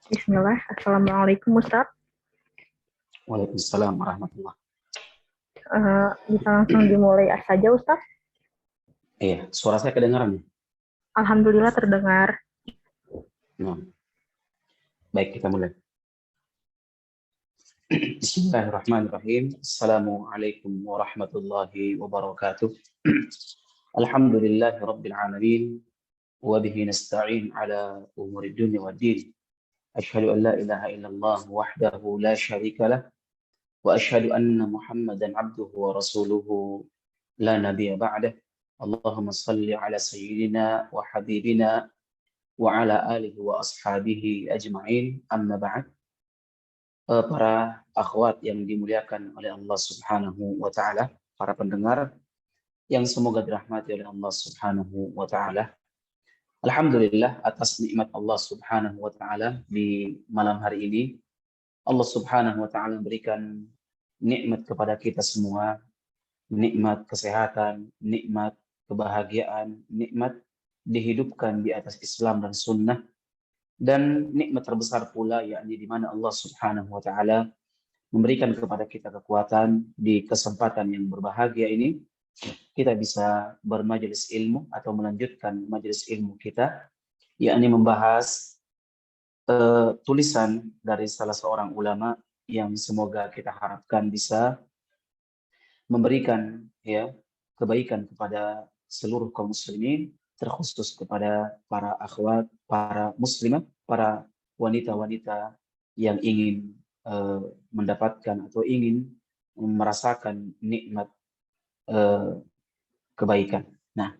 Bismillah. Assalamualaikum Ustaz. Waalaikumsalam warahmatullah. Bisa langsung dimulai saja Ustaz. Iya, suara saya kedengaran ya? Alhamdulillah terdengar. Nah, baik kita mulai. Bismillahirrahmanirrahim. Assalamualaikum warahmatullahi wabarakatuh. Alhamdulillahi rabbil alamin. Wa bihi nasta'in ala umuri dunya wad din. Asyhadu an la ilaha illallah wahdahu la syarika lah. Wa asyhadu anna Muhammadan abduhu wa rasuluhu la nabiyya ba'dah. Allahumma salli ala sayyidina wa habibina wa ala alihi wa ashabihi ajma'in, amma ba'd. Para akhwat yang dimuliakan oleh Allah Subhanahu wa taala, para pendengar yang semoga dirahmati oleh Allah Subhanahu wa taala. Alhamdulillah atas nikmat Allah Subhanahu wa taala di malam hari ini. Allah Subhanahu wa taala berikan nikmat kepada kita semua, nikmat kesehatan, nikmat kebahagiaan, nikmat dihidupkan di atas Islam dan sunnah. Dan nikmat terbesar pula yakni di mana Allah Subhanahu wa taala memberikan kepada kita kekuatan di kesempatan yang berbahagia ini kita bisa bermajelis ilmu atau melanjutkan majelis ilmu kita, yakni membahas tulisan dari salah seorang ulama yang semoga kita harapkan bisa memberikan kebaikan kepada seluruh kaum muslimin, terkhusus kepada para akhwat, para muslimah, para wanita-wanita yang ingin mendapatkan atau ingin merasakan nikmat kebaikan. Nah,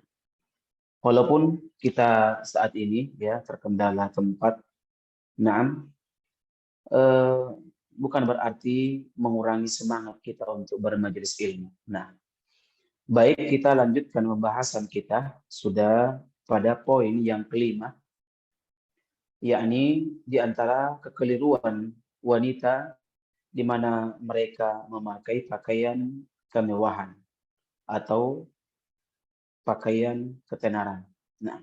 walaupun kita saat ini terkendala tempat, bukan berarti mengurangi semangat kita untuk bermajelis ilmu. Nah, baik kita lanjutkan pembahasan kita sudah pada poin yang kelima, yakni di antara kekeliruan wanita di mana mereka memakai pakaian kemewahan atau pakaian ketenaran. Nah,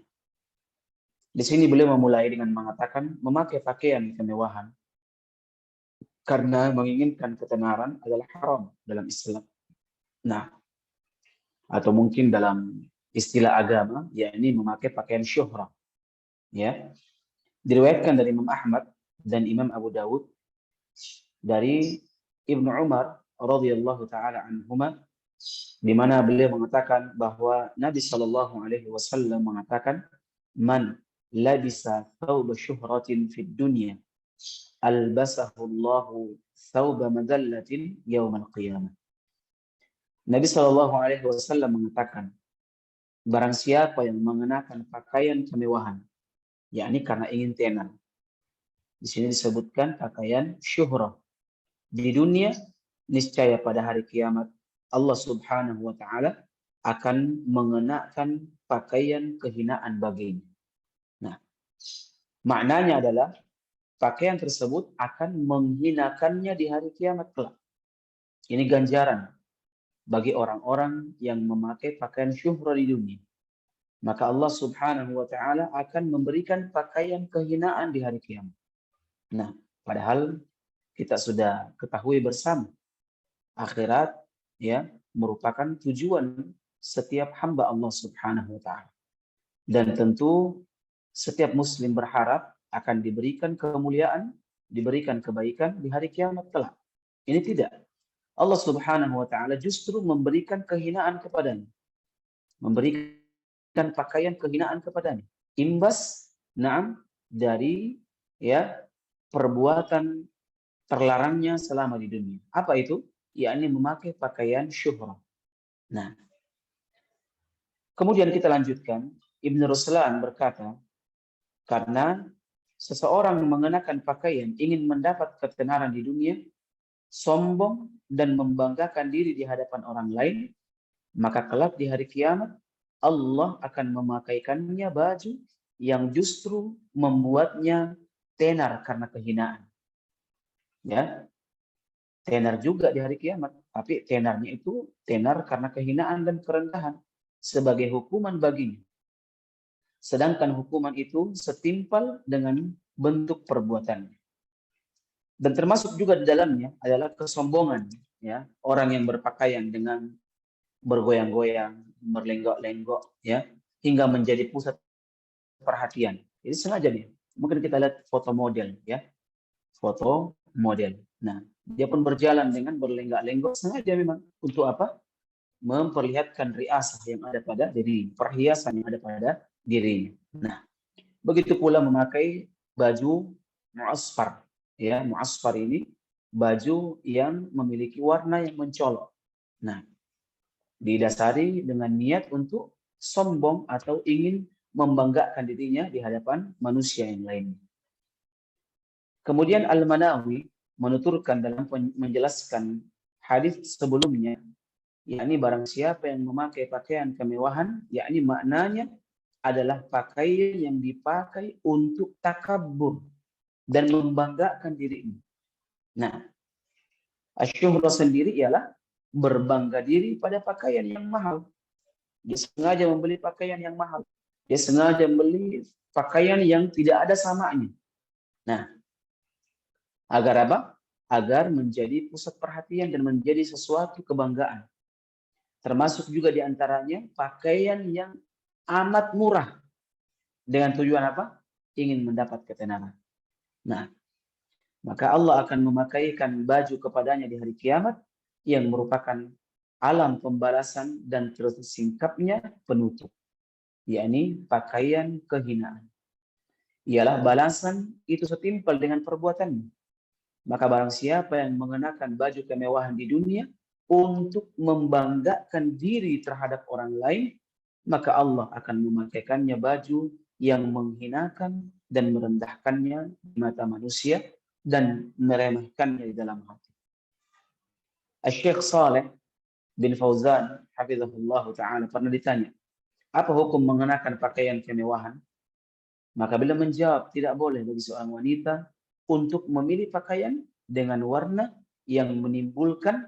di sini beliau memulai dengan mengatakan memakai pakaian kemewahan karena menginginkan ketenaran adalah haram dalam Islam. Nah, atau mungkin dalam istilah agama, yakni memakai pakaian syuhrah. Ya, diriwayatkan dari Imam Ahmad dan Imam Abu Dawud dari Ibnu Umar radhiyallahu taala anhuma, di mana beliau mengatakan bahwa Nabi Shallallahu alaihi wasallam mengatakan, man labisa thawba syuhratin fid dunya albasahu Allahu thawba madallatin yaumal qiyamah. Nabi Shallallahu alaihi wasallam mengatakan, barang siapa yang mengenakan pakaian kemewahan, yakni karena ingin tenar. Di sini disebutkan pakaian syuhrah. Di dunia, niscaya pada hari kiamat Allah Subhanahu wa taala akan mengenakan pakaian kehinaan baginya. Nah, maknanya adalah pakaian tersebut akan menghinakannya di hari kiamat kelak. Ini ganjaran bagi orang-orang yang memakai pakaian syuhrah di dunia. Maka Allah Subhanahu wa taala akan memberikan pakaian kehinaan di hari kiamat. Nah, padahal kita sudah ketahui bersama akhirat merupakan tujuan setiap hamba Allah Subhanahu wa taala. Dan tentu setiap muslim berharap akan diberikan kemuliaan, diberikan kebaikan di hari kiamat kelak. Ini tidak. Allah Subhanahu wa taala justru memberikan kehinaan kepadanya. Memberikan pakaian kehinaan kepadanya. Imbas dari perbuatan terlarangnya selama di dunia. Apa itu? Yakni memakai pakaian syuhrah. Nah, kemudian kita lanjutkan. Ibn Ruslan berkata, karena seseorang mengenakan pakaian ingin mendapat ketenaran di dunia, sombong dan membanggakan diri di hadapan orang lain, maka kelak di hari kiamat Allah akan memakaikannya baju yang justru membuatnya tenar karena kehinaan. Ya, tenar juga di hari kiamat, tapi tenarnya itu tenar karena kehinaan dan kerendahan sebagai hukuman baginya. Sedangkan hukuman itu setimpal dengan bentuk perbuatannya. Dan termasuk juga di dalamnya adalah kesombongan, ya, orang yang berpakaian dengan bergoyang-goyang, berlenggak-lenggok, ya, hingga menjadi pusat perhatian. Jadi sengaja nih. Mungkin kita lihat foto model, ya, foto model. Nah, dia pun berjalan dengan berlenggak-lenggok sengaja memang untuk apa? Memperlihatkan riasah yang ada pada diri, perhiasan yang ada pada dirinya. Nah, begitu pula memakai baju mu'asfar. Ya, mu'asfar ini baju yang memiliki warna yang mencolok. Nah, didasari dengan niat untuk sombong atau ingin membanggakan dirinya di hadapan manusia yang lain. Kemudian Al-Manawi menuturkan dalam menjelaskan hadis sebelumnya, yakni barang siapa yang memakai pakaian kemewahan, yakni maknanya adalah pakaian yang dipakai untuk takabur dan membanggakan dirinya. Nah, asyuhrah sendiri ialah berbangga diri pada pakaian yang mahal. Dia sengaja membeli pakaian yang mahal. Dia sengaja membeli pakaian yang tidak ada samanya. Nah, agar apa? Agar menjadi pusat perhatian dan menjadi sesuatu kebanggaan. Termasuk juga diantaranya pakaian yang amat murah. Dengan tujuan apa? Ingin mendapat ketenaran. Nah, maka Allah akan memakaikan baju kepadanya di hari kiamat yang merupakan alam pembalasan dan tersingkapnya penutup, yakni pakaian kehinaan. Ialah balasan itu setimpal dengan perbuatannya. Maka barang siapa yang mengenakan baju kemewahan di dunia untuk membanggakan diri terhadap orang lain, maka Allah akan memakaikannya baju yang menghinakan dan merendahkannya di mata manusia dan meremehkannya di dalam hati. Syekh Saleh bin Fauzan hafizahullah taala pernah ditanya, apa hukum mengenakan pakaian kemewahan? Maka beliau menjawab, tidak boleh bagi seorang wanita untuk memilih pakaian dengan warna yang menimbulkan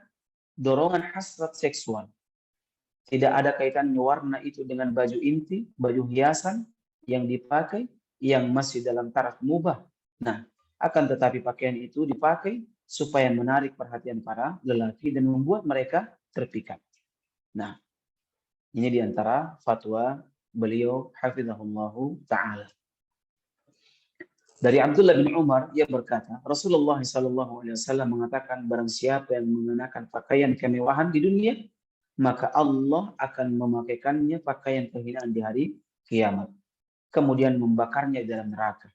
dorongan hasrat seksual. Tidak ada kaitannya warna itu dengan baju inti, baju hiasan yang dipakai yang masih dalam taraf mubah. Nah, akan tetapi pakaian itu dipakai supaya menarik perhatian para lelaki dan membuat mereka terpikat. Nah, ini diantara fatwa beliau hafizahullahu ta'ala. Dari Abdullah bin Umar, ia berkata, Rasulullah SAW mengatakan, barang siapa yang mengenakan pakaian kemewahan di dunia, maka Allah akan memakaikannya pakaian kehinaan di hari kiamat. Kemudian membakarnya dalam neraka.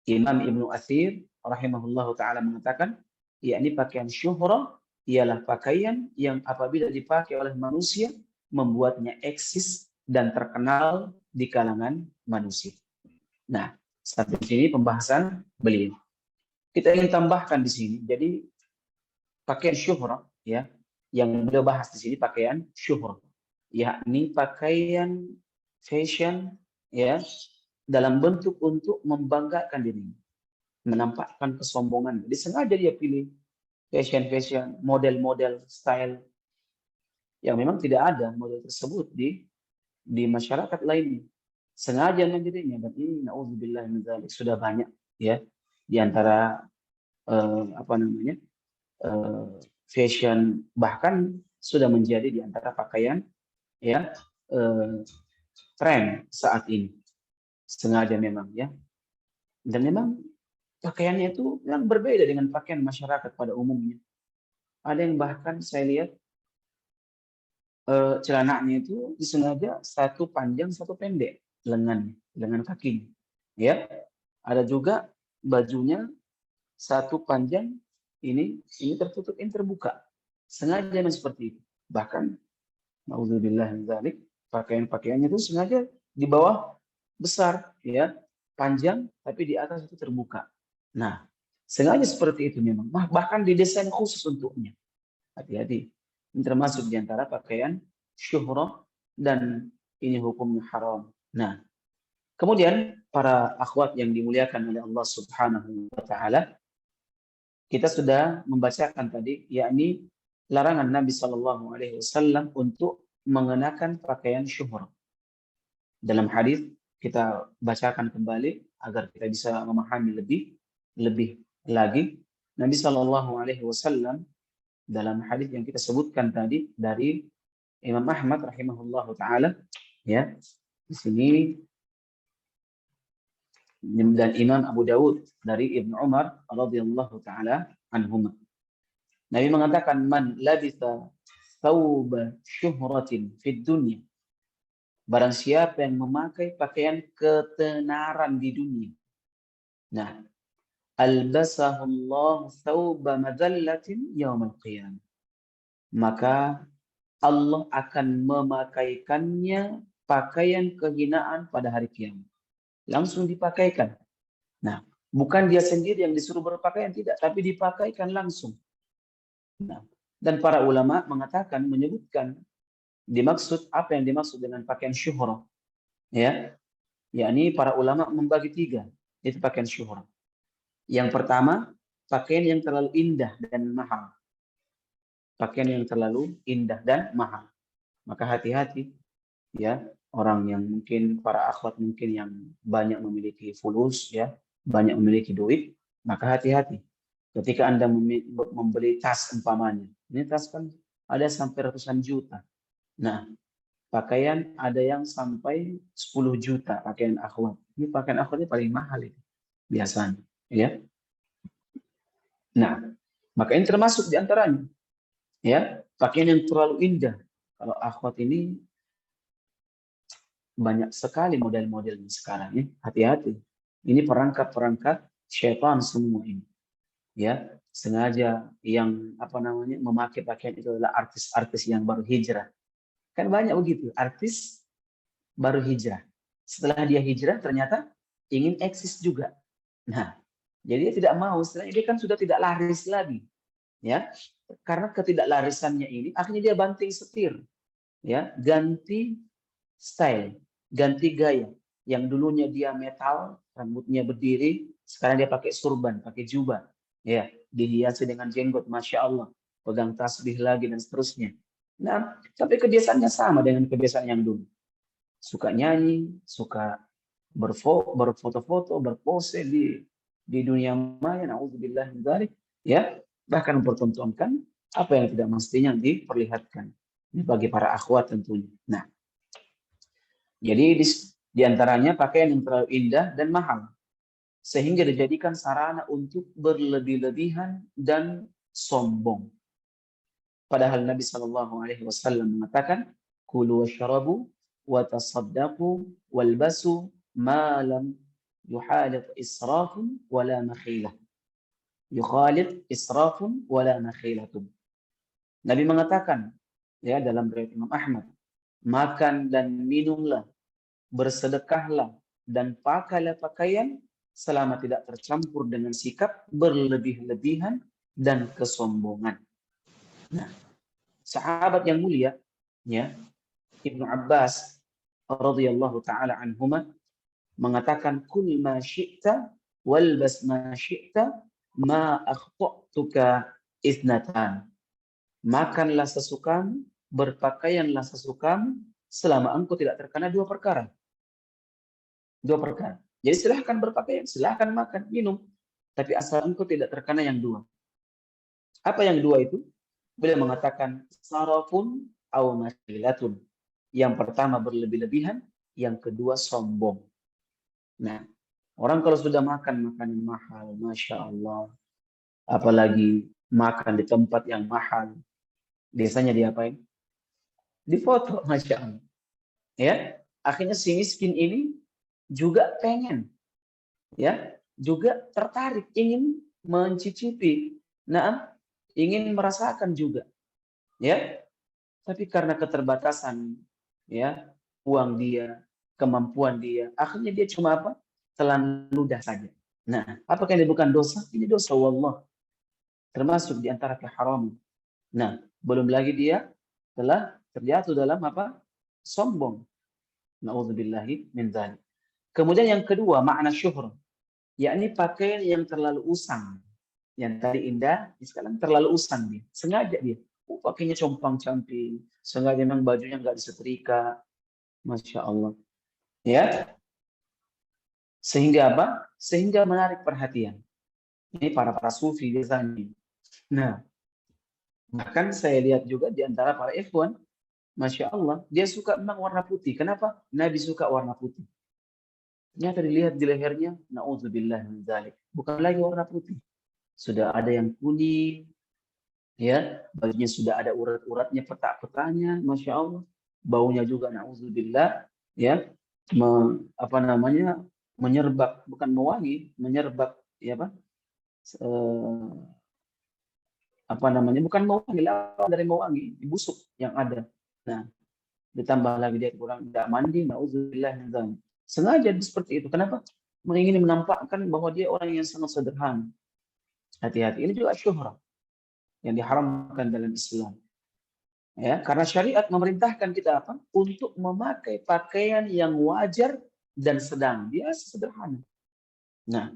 Imam Ibnu Athir rahimahullahu ta'ala mengatakan, yakni pakaian syuhrah ialah pakaian yang apabila dipakai oleh manusia, membuatnya eksis dan terkenal di kalangan manusia. Nah, sampai sini pembahasan beliau. Kita ingin tambahkan di sini, jadi pakaian syuhrah, ya, yang beliau bahas di sini pakaian syuhrah, yakni pakaian fashion, ya, dalam bentuk untuk membanggakan dirinya, menampakkan kesombongan. Jadi sengaja dia pilih fashion, model-model, style yang memang tidak ada model tersebut di masyarakat lainnya. Sengaja menjadinya, dan ini naudzubillah min dzalik sudah banyak, ya, di antara fashion, bahkan sudah menjadi di antara pakaian, ya, tren saat ini. Sengaja memang, ya, dan memang pakaiannya itu memang berbeda dengan pakaian masyarakat pada umumnya. Ada yang bahkan saya lihat celananya itu disengaja satu panjang satu pendek, lengan kakinya, ya. Ada juga bajunya satu panjang, ini tertutup, ini terbuka, sengaja seperti itu. Bahkan naudzubillah min dzalik, pakaiannya itu sengaja di bawah besar, ya, panjang, tapi di atas itu terbuka. Nah, sengaja seperti itu memang, bahkan didesain khusus untuknya. Hati-hati, ini termasuk di antara pakaian syuhrah dan ini hukumnya haram. Nah, kemudian para akhwat yang dimuliakan oleh Allah Subhanahu wa taala, kita sudah membacakan tadi, yakni larangan Nabi Shallallahu alaihi wasallam untuk mengenakan pakaian syuhrah. Dalam hadis kita bacakan kembali agar kita bisa memahami lebih lagi. Nabi Shallallahu Alaihi Wasallam dalam hadis yang kita sebutkan tadi dari Imam Ahmad rahimahullahu taala, ya, di sini, dan Imam Abu Dawud dari Ibnu Umar radhiyallahu taala anhuma. Nabi mengatakan, man labisa thawba syuhratin fid dunya, barang siapa yang memakai pakaian ketenaran di dunia. Nah, albasahullahu thawba madhallatin yaumal qiyamah, maka Allah akan memakaikannya pakaian kehinaan pada hari kiamat. Langsung dipakaikan. Nah, bukan dia sendiri yang disuruh berpakaian, tidak, tapi dipakaikan langsung. Nah, dan para ulama mengatakan, menyebutkan dimaksud, apa yang dimaksud dengan pakaian syuhrah, ya, yakni para ulama membagi 3 itu pakaian syuhrah. Yang pertama, pakaian yang terlalu indah dan mahal. Pakaian yang terlalu indah dan mahal. Maka hati-hati, ya, orang yang mungkin, para akhwat mungkin yang banyak memiliki fulus, ya, banyak memiliki duit, maka hati-hati ketika Anda membeli tas umpamanya. Ini tas kan ada sampai ratusan juta. Nah, pakaian ada yang sampai 10 juta pakaian akhwat. Ini pakaian akhwatnya paling mahal itu biasanya, ya. Nah, maka ini termasuk di antaranya, ya, pakaian yang terlalu indah. Kalau akhwat ini banyak sekali model-modelnya sekarang, ya. Hati-hati. Ini perangkat-perangkat syaitan semua ini. Ya, sengaja yang memakai pakaian itu adalah artis-artis yang baru hijrah. Kan banyak begitu, artis baru hijrah. Setelah dia hijrah ternyata ingin eksis juga. Nah, jadi dia tidak mau, setelah dia kan sudah tidak laris lagi. Ya. Karena ketidaklarisannya ini akhirnya dia banting setir. Ya, ganti style, ganti gaya. Yang dulunya dia metal, rambutnya berdiri, sekarang dia pakai surban, pakai jubah. Ya, dihiasi dengan jenggot, masya Allah, pegang tasbih lagi dan seterusnya. Nah, tapi kebiasaannya sama dengan kebiasaan yang dulu. Suka nyanyi, suka berfoto-foto, berpose di dunia maya, naudzubillah min dzalik, ya, bahkan mempertontonkan apa yang tidak mestinya diperlihatkan. Ini bagi para akhwat tentunya. Nah, jadi di antaranya pakaian yang terlalu indah dan mahal, sehingga dijadikan sarana untuk berlebih-lebihan dan sombong. Padahal Nabi Shallallahu Alaihi Wasallam mengatakan, kulu washrabu wa tasaddaqu walbasu ma lam yukhalid israfun wala makhilah. Yukhalid israfun wala makhilatun. Nabi mengatakan, ya, dalam riwayat Imam Ahmad, makan dan minumlah, bersedekahlah, dan pakailah pakaian selama tidak tercampur dengan sikap berlebih-lebihan dan kesombongan. Nah, sahabat yang mulia, ya, Ibnu Abbas radhiyallahu taala anhuma mengatakan, kul ma syi'ta walbas ma syi'ta ma akhta'tuka ithnatan. Makanlah sesukamu, berpakaianlah sesukamu, selama engkau tidak terkena 2 perkara. 2 perkara. Jadi silahkan berpakaian, silahkan makan, minum, tapi asal engkau tidak terkena yang 2. Apa yang 2 itu? Beliau mengatakan, sarafun aw makhilatun. Yang pertama berlebih-lebihan, yang kedua sombong. Nah, orang kalau sudah makan makanan mahal, masya Allah, apalagi makan di tempat yang mahal, biasanya diapain? Difoto, masya Allah. Ya, akhirnya si miskin ini juga pengen, ya, juga tertarik, ingin mencicipi, nah, ingin merasakan juga, ya. Tapi karena keterbatasan, ya, uang dia, kemampuan dia, akhirnya dia cuma apa? Telan ludah saja. Nah, apakah ini bukan dosa? Ini dosa, wallah. Termasuk di antara keharaman. Nah, belum lagi dia telah terjatuh dalam apa? Sombong. Na'udzubillahi min dzalik. Kemudian yang kedua, makna syuhur, yakni pakaian yang terlalu usang. Yang tadi indah, sekarang terlalu usang dia. Sengaja dia. Pakainya compang-camping. Sengaja memang bajunya nggak disetrika. Masya Allah. Ya. Sehingga apa? Sehingga menarik perhatian. Ini para sufi biasanya. Nah, bahkan saya lihat juga di antara para ikhwan, Masya Allah, dia suka memang warna putih. Kenapa? Nabi suka warna putih. Ternyata dilihat di lehernya, na'udzubillah min dzalik. Bukan lagi warna putih. Sudah ada yang kuning, ya, bajunya sudah ada urat-uratnya, petak-petaknya, Masya Allah. Baunya juga na'udzubillah, ya, apa namanya, menyerbak, bukan mewangi, menyerbak, ya eh, apa namanya, bukan mewangi, lawan dari mewangi, busuk yang ada. Nah, ditambah lagi dia kurang tidak mandi, na'udzubillah min dzalik. Sengaja seperti itu. Kenapa? Ingin menampakkan bahwa dia orang yang sangat sederhana. Hati-hati. Ini juga syuhrah yang diharamkan dalam Islam. Ya, karena syariat memerintahkan kita apa? Untuk memakai pakaian yang wajar dan sedang. Biasa sederhana. Nah,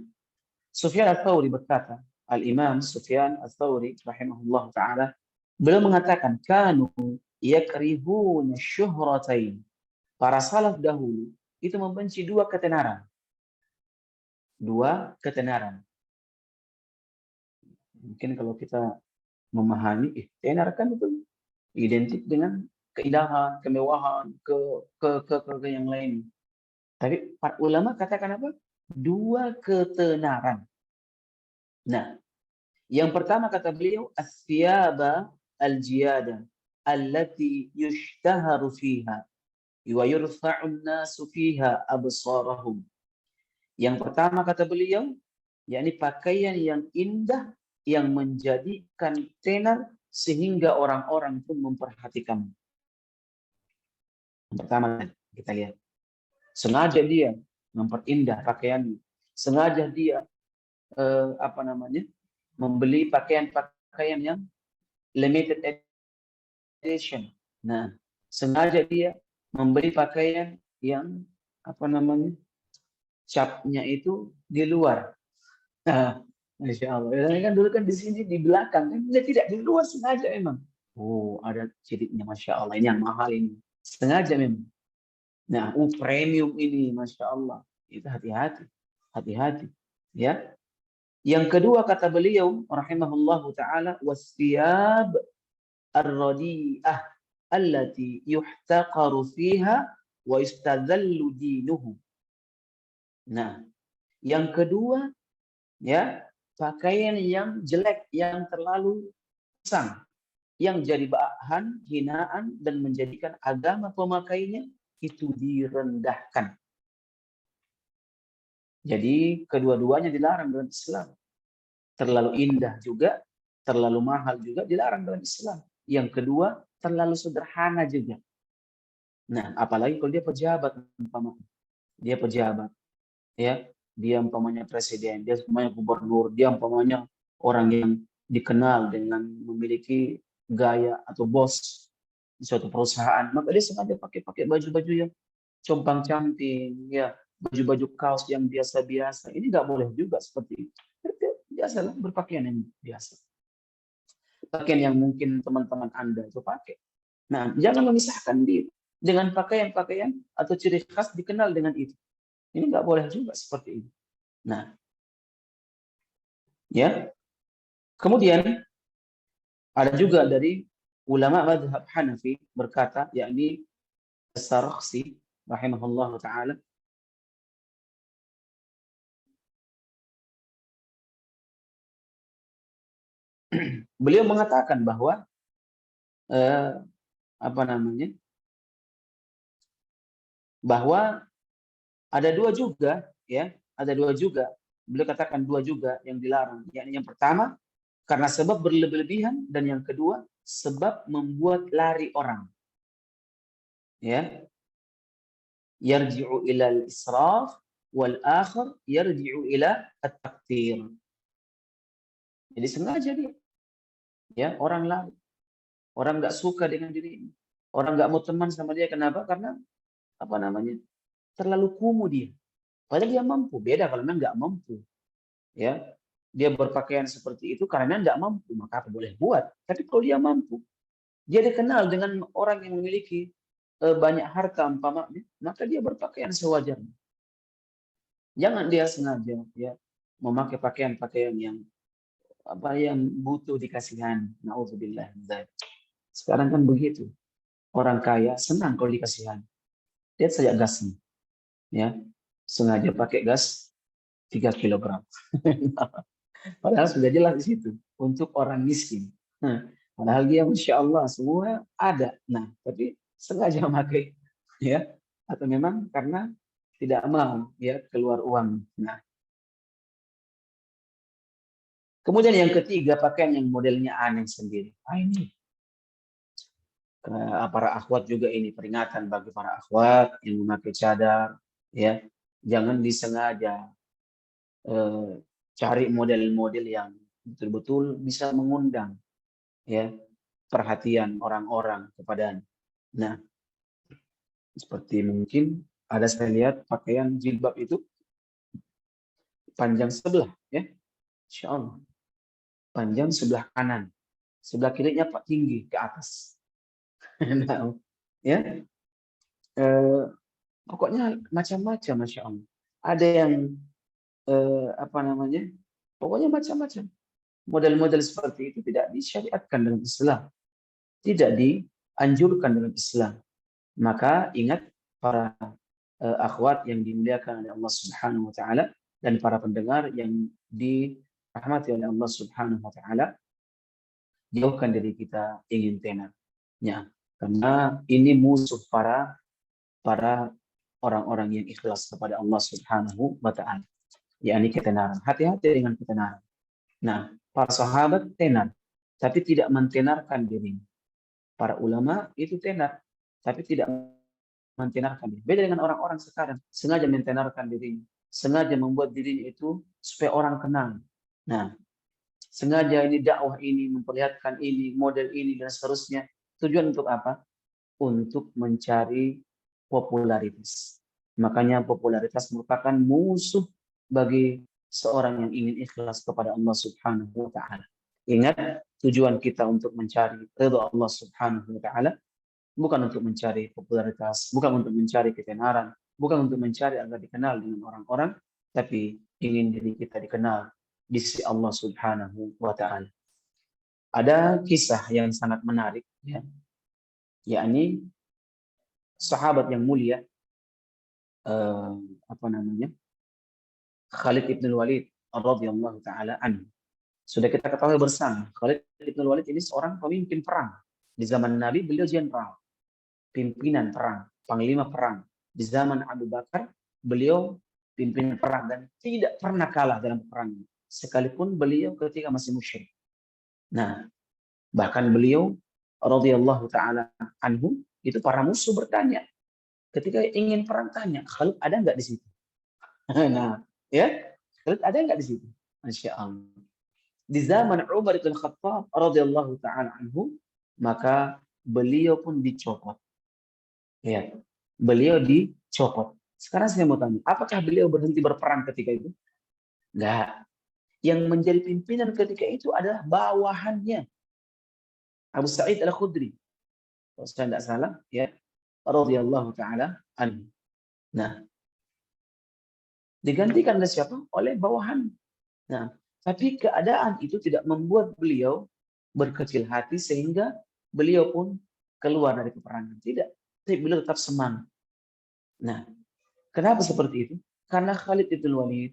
Sufyan Ats-Tsauri berkata, Al-Imam Sufyan Ats-Tsauri rahimahullah taala, beliau mengatakan, kanu yakrihuna syuhratain. Para salaf dahulu itu membenci dua ketenaran. Dua ketenaran. Mungkin kalau kita memahami, tenar kan itu identik dengan keindahan, kemewahan, ke yang lain. Tapi para ulama katakan apa? Dua ketenaran. Nah, yang pertama kata beliau, as-siyaba al-jiyada allati yushtaharu fiha wa yurfa'u an-nasu fiha absarahum. Yang pertama kata beliau, yakni pakaian yang indah yang menjadikan tenar sehingga orang-orang pun memperhatikan. Yang pertama kita lihat, sengaja dia memperindah pakaiannya, sengaja dia apa namanya, membeli pakaian-pakaian yang limited edition. Nah, sengaja dia membeli pakaian yang apa namanya, capnya itu di luar. Nah, Masya Allah. Ya, kan dulu kan di sini di belakang kan dia tidak di luar, sengaja memang. Oh, ada ciriknya, Masya Allah. Ini yang mahal ini. Sengaja memang. Nah, premium ini, Masya Allah. Itu hati-hati. Hati-hati. Ya. Yang kedua kata beliau, rahimahullahu ta'ala, wasiyab ar-radi'ah allati yuhtaqaru fiha wa istadhallu dinuhu. Nah, yang kedua, ya, pakaian yang jelek, yang terlalu usang, yang jadi bahan hinaan dan menjadikan agama pemakainya itu direndahkan. Jadi kedua-duanya dilarang dalam Islam. Terlalu indah juga, terlalu mahal juga dilarang dalam Islam. Yang kedua, terlalu sederhana juga. Nah, apalagi kalau dia pejabat, dia pejabat, ya, dia umpamanya presiden, dia umpamanya gubernur, dia umpamanya orang yang dikenal dengan memiliki gaya atau bos di suatu perusahaan, maka dia sengaja pakai baju-baju yang compang-camping, ya, baju-baju kaos yang biasa-biasa. Ini nggak boleh juga seperti itu. Biasalah berpakaian yang biasa. Pakaian yang mungkin teman-teman Anda itu pakai. Nah, jangan memisahkan diri dengan pakaian-pakaian atau ciri khas dikenal dengan itu. Ini nggak boleh juga seperti ini. Nah, ya. Kemudian ada juga dari ulama mazhab Hanafi berkata, yakni As-Sarakhsi rahimahullah taala, beliau mengatakan bahwa apa namanya, bahwa ada dua juga, ya, ada dua juga. Beliau katakan dua juga yang dilarang. Yakni yang pertama karena sebab berlebih-lebihan, dan yang kedua sebab membuat lari orang. Ya, yarji'u ila al-israf wal akhar yarji'u ila at-taqtir. Jadi sengaja dia, ya, orang lari. Orang nggak suka dengan diri ini. Orang nggak mau teman sama dia. Kenapa? Karena apa namanya, terlalu kumuh dia. Padahal dia mampu. Beda kalau memang nggak mampu. Ya, dia berpakaian seperti itu karena nggak mampu, maka apa boleh buat. Tapi kalau dia mampu, dia dikenal dengan orang yang memiliki banyak harta umpamanya, maka dia berpakaian sewajarnya. Jangan dia sengaja, ya, memakai pakaian-pakaian yang apa yang butuh dikasihani. Nauzubillah min dzalik. Sekarang kan begitu. Orang kaya senang kalau dikasihani. Lihat saja gasnya, ya. Sengaja pakai gas 3 kilogram. Padahal sudah jelas di situ untuk orang miskin. Nah, padahal dia Masya Allah semua ada. Nah, tapi sengaja memakai, ya, atau memang karena tidak mau ya keluar uang. Nah, kemudian yang ketiga pakaian yang modelnya aneh sendiri. Ini para akhwat juga ini peringatan bagi para akhwat yang memakai cadar, ya, jangan disengaja cari model-model yang betul-betul bisa mengundang ya perhatian orang-orang kepadanya. Nah, seperti mungkin ada saya lihat pakaian jilbab itu panjang sebelah, ya, Insya Allah. Panjang sebelah kanan, sebelah kirinya Pak tinggi ke atas. Nah, ya, pokoknya macam-macam, Masya Allah. Ada yang apa namanya? Pokoknya macam-macam. Model-model seperti itu tidak disyariatkan dalam Islam, tidak dianjurkan dalam Islam. Maka ingat para akhwat yang dimuliakan oleh Allah Subhanahu wa taala dan para pendengar yang dirahmati oleh Allah Subhanahu wa taala, jauhkan diri kita ingin tenar. Ya, karena ini musuh para orang-orang yang ikhlas kepada Allah Subhanahu wa taala. Yakni ketenaran. Hati-hati dengan ketenaran. Nah, para sahabat tenar, tapi tidak mentenarkan dirinya. Para ulama itu tenar, tapi tidak mentenarkan diri. Beda dengan orang-orang sekarang, sengaja mentenarkan dirinya, sengaja membuat dirinya itu supaya orang kenal. Nah, sengaja ini dakwah ini, memperlihatkan ini, model ini, dan seterusnya. Tujuan untuk apa? Untuk mencari popularitas. Makanya popularitas merupakan musuh bagi seorang yang ingin ikhlas kepada Allah Subhanahu wa taala. Ingat, tujuan kita untuk mencari ridha Allah Subhanahu wa taala bukan untuk mencari popularitas, bukan untuk mencari ketenaran, bukan untuk mencari agar dikenal dengan orang-orang, tapi ingin diri kita dikenal di sisi Allah Subhanahu wa taala. Ada kisah yang sangat menarik, ya, yakni sahabat yang mulia apa namanya? Khalid ibn Walid radhiyallahu taala anhu. Sudah kita ketahui bersama, Khalid ibn Walid ini seorang pemimpin perang. Di zaman Nabi beliau jenderal, pimpinan perang, panglima perang. Di zaman Abu Bakar beliau pimpinan perang dan tidak pernah kalah dalam perang, sekalipun beliau ketika masih musyrik. Nah, bahkan beliau radhiyallahu taala anhu itu para musuh bertanya ketika ingin perang, tanya, Khalid ada nggak di situ? Nah, ya, Khalid ada nggak di situ? Masya Allah. Di zaman Umar bin Khattab radhiyallahu taala anhu, maka beliau pun dicopot. Ya, beliau dicopot. Sekarang saya mau tanya, apakah beliau berhenti berperang ketika itu? Enggak. Yang menjadi pimpinan ketika itu adalah bawahannya, Abu Sa'id Al-Khudri. Kalau saya tidak salah, ya, radhiyallahu taala anhu. Nah, digantikan oleh siapa? Oleh bawahan. Nah, tapi keadaan itu tidak membuat beliau berkecil hati sehingga beliau pun keluar dari peperangan. Tidak. Tapi beliau tetap semangat. Nah, kenapa seperti itu? Karena Khalid ibn Walid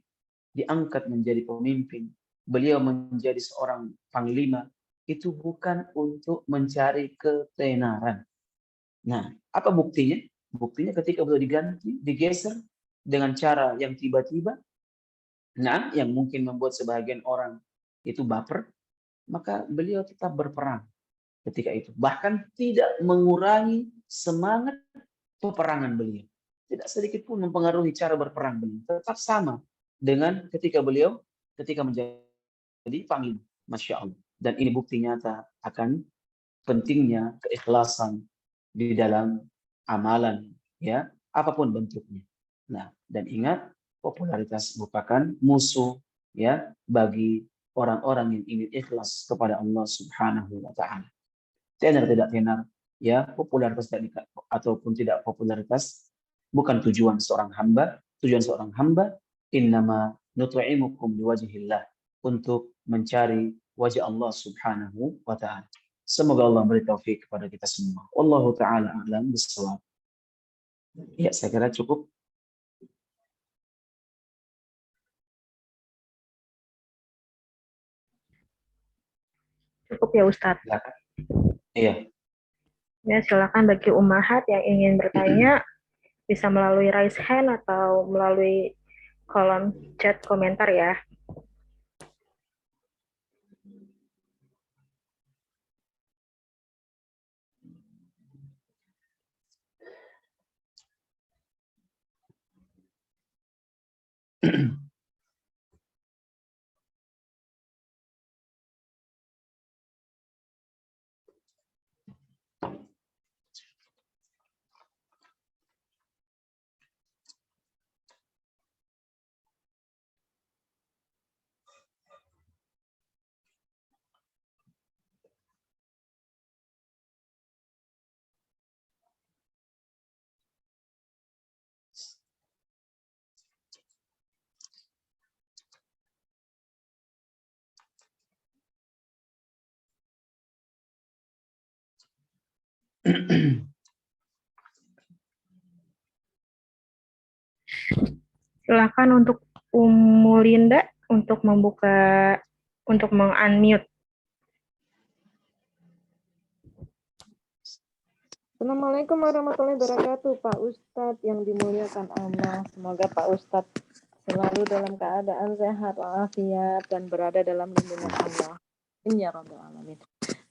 diangkat menjadi pemimpin. Beliau menjadi seorang panglima. Itu bukan untuk mencari ketenaran. Nah, apa buktinya? Buktinya ketika beliau diganti, digeser dengan cara yang tiba-tiba, nah, yang mungkin membuat sebagian orang itu baper, maka beliau tetap berperang ketika itu. Bahkan tidak mengurangi semangat peperangan beliau. Tidak sedikit pun mempengaruhi cara berperang beliau. Tetap sama dengan ketika beliau menjadi panglima. Masya Allah. Dan ini bukti nyata akan pentingnya keikhlasan di dalam amalan, ya, apapun bentuknya. Nah, dan ingat, popularitas merupakan musuh, ya, bagi orang-orang yang ingin ikhlas kepada Allah Subhanahu wa taala. Tenar tidak tenar, ya, popularitas ataupun tidak popularitas bukan tujuan seorang hamba. Tujuan seorang hamba innama nut'imukum liwajhillah, untuk mencari wajah Allah Subhanahu wa taala. Semoga Allah beri taufik kepada kita semua. Wallahu taala a'lam bissawab. Ya, saya kira cukup. Cukup ya Ustadz. Silakan. Iya. Ya, silakan bagi ummahat yang ingin bertanya bisa melalui raise hand atau melalui kolom chat komentar ya. Silakan untuk Ummu Linda untuk meng-unmute. Assalamualaikum warahmatullahi wabarakatuh, Pak Ustadz yang dimuliakan Allah. Semoga Pak Ustadz selalu dalam keadaan sehat walafiat dan berada dalam lindungan Allah. Ya Rabbal Alamin.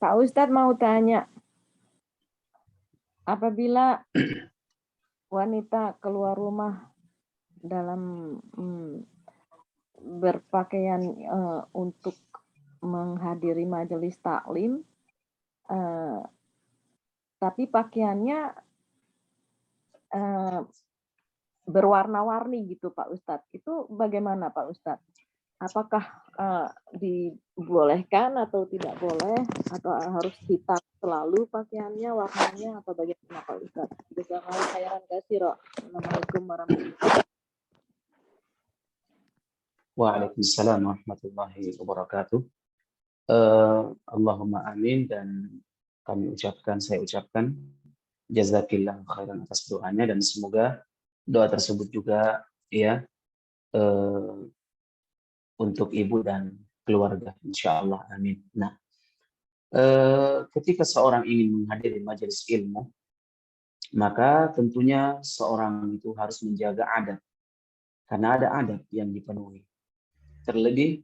Pak Ustadz mau tanya, apabila wanita keluar rumah dalam berpakaian untuk menghadiri majelis taklim, tapi pakaiannya berwarna-warni gitu Pak Ustadz. Itu bagaimana Pak Ustadz? Apakah dibolehkan atau tidak boleh? Atau harus hitam selalu pakaiannya, warnanya, atau bagaimana Pak Ustadz? Jazakallahu khairan katsira. Assalamualaikum warahmatullahi wabarakatuh. Waalaikumsalam warahmatullahi wabarakatuh. Allahumma amin, dan saya ucapkan jazakillah khairan atas doanya, dan semoga doa tersebut juga ya untuk ibu dan keluarga, insyaallah, amin. Nah, ketika seorang ingin menghadiri majelis ilmu, maka tentunya seorang itu harus menjaga adab, karena ada adab yang dipenuhi. Terlebih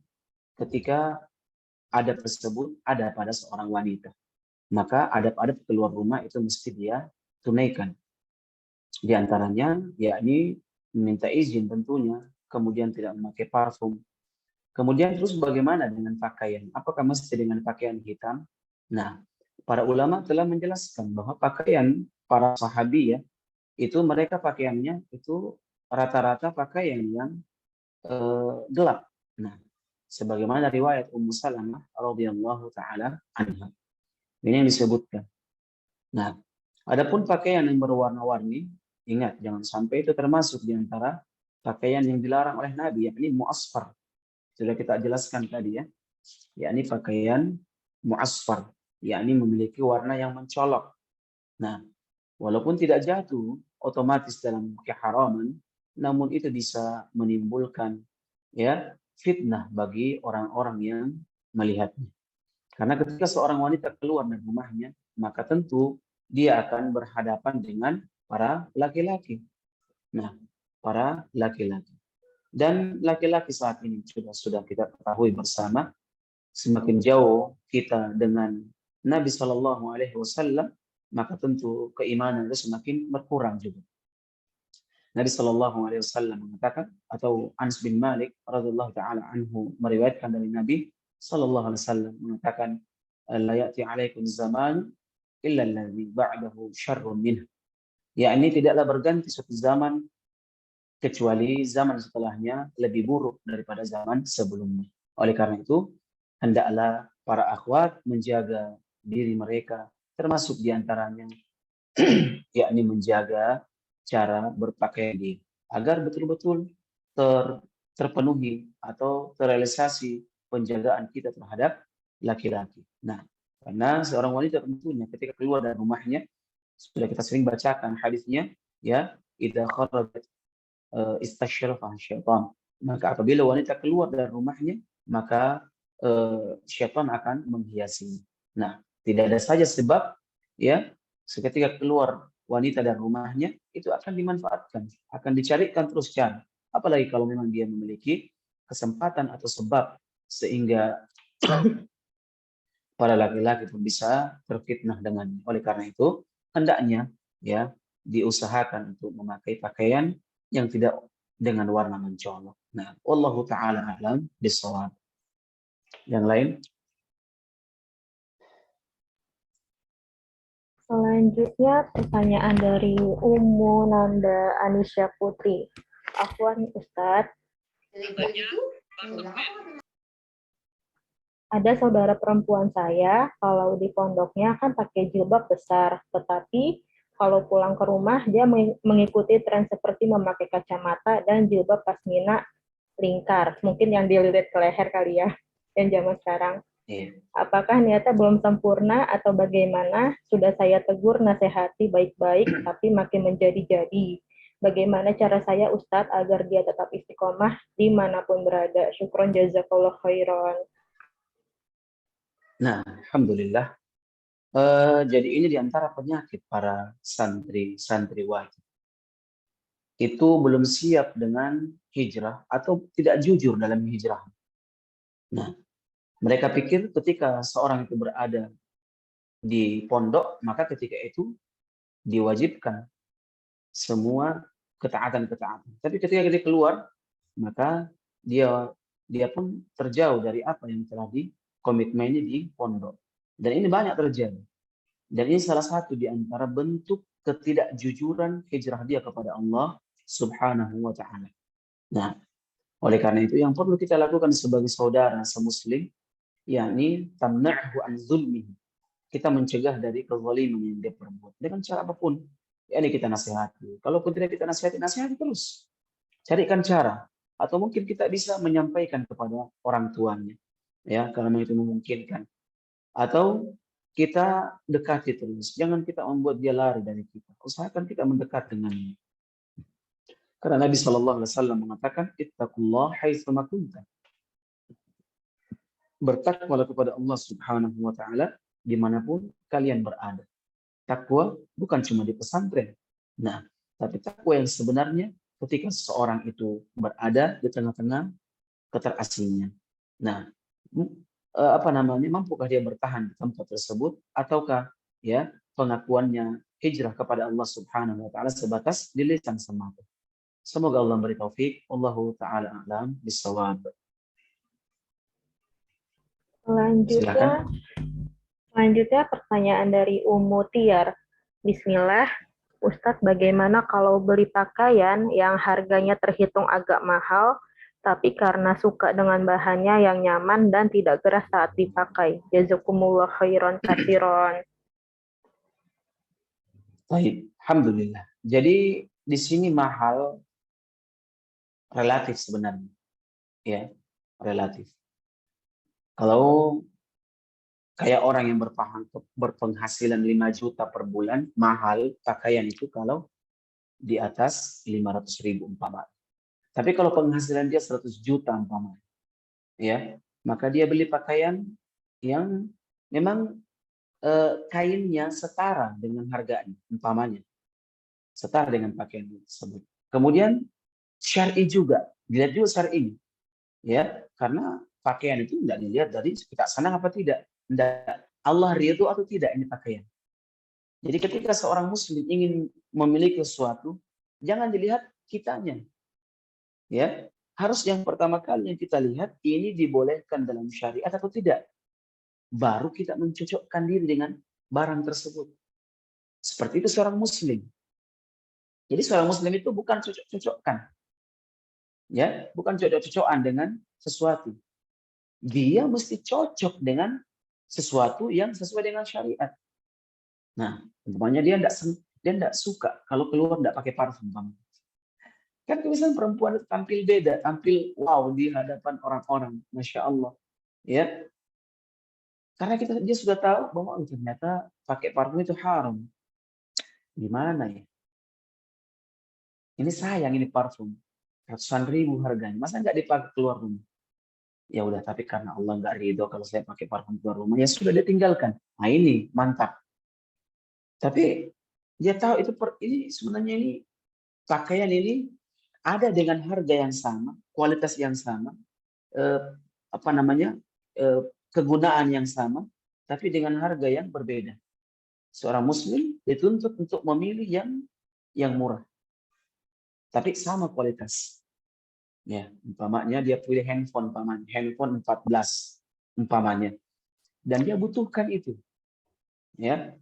ketika adab tersebut ada pada seorang wanita, maka adab-adab keluar rumah itu mesti dia tunaikan. Di antaranya yakni meminta izin tentunya, kemudian tidak memakai parfum. Kemudian terus bagaimana dengan pakaian? Apakah mesti dengan pakaian hitam? Nah, para ulama telah menjelaskan bahwa pakaian para sahabi ya, itu mereka pakaiannya itu rata-rata pakaian yang gelap. Nah, sebagaimana riwayat Ummu Salamah radhiyallahu taala anha. Ini yang disebutkan. Nah, adapun pakaian yang berwarna-warni, ingat jangan sampai itu termasuk di antara pakaian yang dilarang oleh Nabi, yakni mu'asfar. Sudah kita jelaskan tadi ya. Yakni pakaian mu'asfar, yakni memiliki warna yang mencolok. Nah, walaupun tidak jatuh otomatis dalam keharaman, namun itu bisa menimbulkan ya fitnah bagi orang-orang yang melihatnya. Karena ketika seorang wanita keluar dari rumahnya, maka tentu dia akan berhadapan dengan para laki-laki. Nah, para laki-laki. Dan laki-laki saat ini sudah kita ketahui bersama, semakin jauh kita dengan Nabi Shallallahu Alaihi Wasallam, maka tentu keimanan itu semakin berkurang juga. Nabi Shallallahu Alaihi Wasallam mengatakan, atau Anas bin Malik radhiyallahu taala anhu meriwayatkan dari Nabi Shallallahu Alaihi Wasallam mengatakan, la ya'ti 'alaikum zaman illa alladhi ba'dahu syarrun minhu. Yakni tidaklah berganti suatu zaman kecuali zaman setelahnya lebih buruk daripada zaman sebelumnya. Oleh karena itu, hendaklah para akhwat menjaga diri mereka, termasuk diantaranya yakni menjaga cara berpakaian diri, agar betul-betul terpenuhi atau terrealisasi penjagaan kita terhadap laki-laki. Nah, karena seorang wanita tentunya ketika keluar dari rumahnya, sudah kita sering bacakan hadisnya, ya, idza kharajat istasyrafa syaitan. Maka apabila wanita keluar dari rumahnya, maka syaitan akan menghiasi. Nah, tidak ada saja sebab, ya, seketika keluar wanita dari rumahnya itu akan dimanfaatkan, akan dicarikan terus cara. Apalagi kalau memang dia memiliki kesempatan atau sebab sehingga para laki-laki pun bisa terfitnah dengannya. Oleh karena itu, hendaknya, ya, diusahakan untuk memakai pakaian yang tidak dengan warna mencolok. Nah, wallahu taala alam bisawab. Yang lain? Selanjutnya pertanyaan dari Ummu Nanda Anisya Putri. Afwan Ustadz, ada saudara perempuan saya, kalau di pondoknya kan pakai jilbab besar, tetapi kalau pulang ke rumah dia mengikuti tren seperti memakai kacamata dan jilbab pasmina lingkar, mungkin yang dililit ke leher kali ya, yang zaman sekarang. Apakah niatnya belum sempurna atau bagaimana? Sudah saya tegur, nasihati baik-baik, tapi makin menjadi-jadi. Bagaimana cara saya Ustadz agar dia tetap istiqomah dimanapun berada? Syukron jazakallah khairan. Nah, alhamdulillah. Jadi ini diantara penyakit para santri wajib. Itu belum siap dengan hijrah atau tidak jujur dalam hijrah. Nah, mereka pikir ketika seorang itu berada di pondok, maka ketika itu diwajibkan semua ketaatan-ketaatan. Tapi ketika dia keluar, maka dia pun terjauh dari apa yang telah dikomitmennya di pondok. Dan ini banyak terjadi. Dan ini salah satu di antara bentuk ketidakjujuran hijrah dia kepada Allah Subhanahu wa taala. Nah, oleh karena itu yang perlu kita lakukan sebagai saudara semuslim, yakni tamna'hu an zulmihi. Kita mencegah dari kezaliman yang dia perbuat dengan cara apapun. Ini kita nasihati. Kalaupun tidak kita nasihati terus. Carikan cara. Atau mungkin kita bisa menyampaikan kepada orang tuanya, ya, kalau itu memungkinkan. Atau kita dekati terus. Jangan kita membuat dia lari dari kita. Usahakan kita mendekat dengannya. Karena Nabi SAW mengatakan, ittaqullah haitsu ma kunta. Bertakwalah kepada Allah Subhanahu wa taala dimanapun kalian berada. Takwa bukan cuma di pesantren. Nah, tapi takwa yang sebenarnya ketika seseorang itu berada di tengah-tengah keterasingan. Nah, mampukah dia bertahan di tempat tersebut ataukah, ya, pengakuannya hijrah kepada Allah Subhanahu wa taala sebatas di lisan semata. Semoga Allah memberi taufik. Wallahu taala a'lam bissawab. Selanjutnya pertanyaan dari Ummu Tiar. Bismillah, Ustadz, bagaimana kalau beli pakaian yang harganya terhitung agak mahal, tapi karena suka dengan bahannya yang nyaman dan tidak gerah saat dipakai? Jazakumullah khairan katsiran. Baik, alhamdulillah. Jadi di sini mahal relatif sebenarnya, ya, relatif. Kalau kayak orang yang berpenghasilan 5 juta per bulan, mahal pakaian itu kalau di atas 500.000 umpama. Tapi kalau penghasilan dia 100 juta umpama, ya, maka dia beli pakaian yang memang kainnya setara dengan harganya, umpamanya. Setara dengan pakaian tersebut. Kemudian syar'i juga, dilihat juga syar'i, ya, karena pakaian itu tidak dilihat dari kita senang apa tidak, Allah ridho atau tidak ini pakaian. Jadi ketika seorang muslim ingin memiliki sesuatu, jangan dilihat kitanya, ya, harus yang pertama kali yang kita lihat ini dibolehkan dalam syariat atau tidak, baru kita mencocokkan diri dengan barang tersebut. Seperti itu seorang muslim. Jadi seorang muslim itu bukan cocok-cocokkan, ya, bukan cocok-cocokan dengan sesuatu. Dia mesti cocok dengan sesuatu yang sesuai dengan syariat. Nah, umpamanya dia enggak suka kalau keluar enggak pakai parfum. Kan misalnya perempuan itu tampil beda, tampil wow di hadapan orang-orang, masya Allah, ya. Karena dia sudah tahu bahwa ternyata pakai parfum itu haram. Gimana ya? Ini sayang ini parfum. Ratusan ribu harganya. Masa nggak dipakai keluar rumah? Ya udah, tapi karena Allah nggak ridho kalau saya pakai parfum keluar rumah, ya sudah dia tinggalkan. Nah ini mantap. Tapi dia tahu itu ini sebenarnya ini pakaian ini ada dengan harga yang sama, kualitas yang sama, eh, apa namanya kegunaan yang sama, tapi dengan harga yang berbeda. Seorang Muslim dituntut untuk memilih yang murah, tapi sama kualitas. Ya, umpamanya dia pilih handphone, handphone 14 umpamanya, dan dia butuhkan itu. Ya,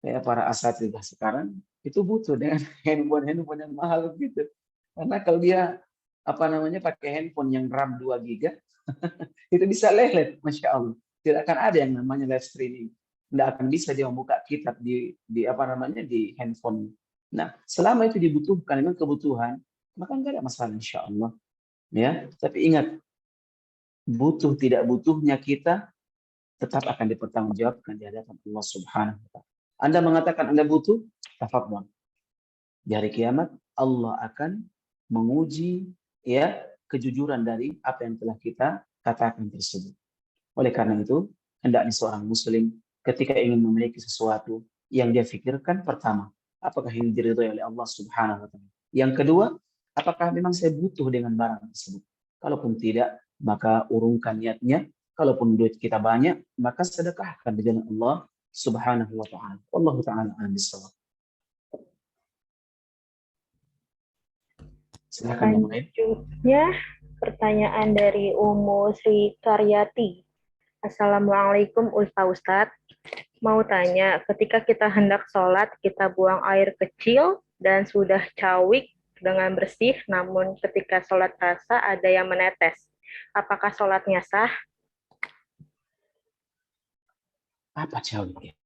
kayak para asatidzah sekarang itu butuh dengan handphone yang mahal gitu. Karena kalau dia pakai handphone yang RAM 2 giga itu bisa lelet, Masya Allah. Tidak akan ada yang namanya live streaming. Tidak akan bisa dia membuka kitab di di handphone. Nah, selama itu dibutuhkan, memang kebutuhan, maka enggak ada masalah insya Allah. Ya, tapi ingat, butuh tidak butuhnya kita tetap akan dipertanggungjawabkan di hadapan Allah Subhanahu wa taala. Anda mengatakan Anda butuh, tafadhol. Di hari kiamat Allah akan menguji ya kejujuran dari apa yang telah kita katakan tersebut. Oleh karena itu, hendaknya seorang muslim ketika ingin memiliki sesuatu yang dia pikirkan, pertama, apakah ini diridhoi oleh Allah Subhanahu wa taala? Yang kedua, apakah memang saya butuh dengan barang tersebut? Kalaupun tidak, maka urungkan niatnya. Kalaupun duit kita banyak, maka sedekahkan di jalan Allah Subhanahu wa taala. Wallahu taala a'lam bishawab. Silakan yang lain. Selanjutnya, pertanyaan dari Umu Sri Karyati. Assalamualaikum Ustadz. Mau tanya, ketika kita hendak sholat, kita buang air kecil dan sudah cawik dengan bersih, namun ketika sholat rasa ada yang menetes. Apakah sholatnya sah? Apa cawik?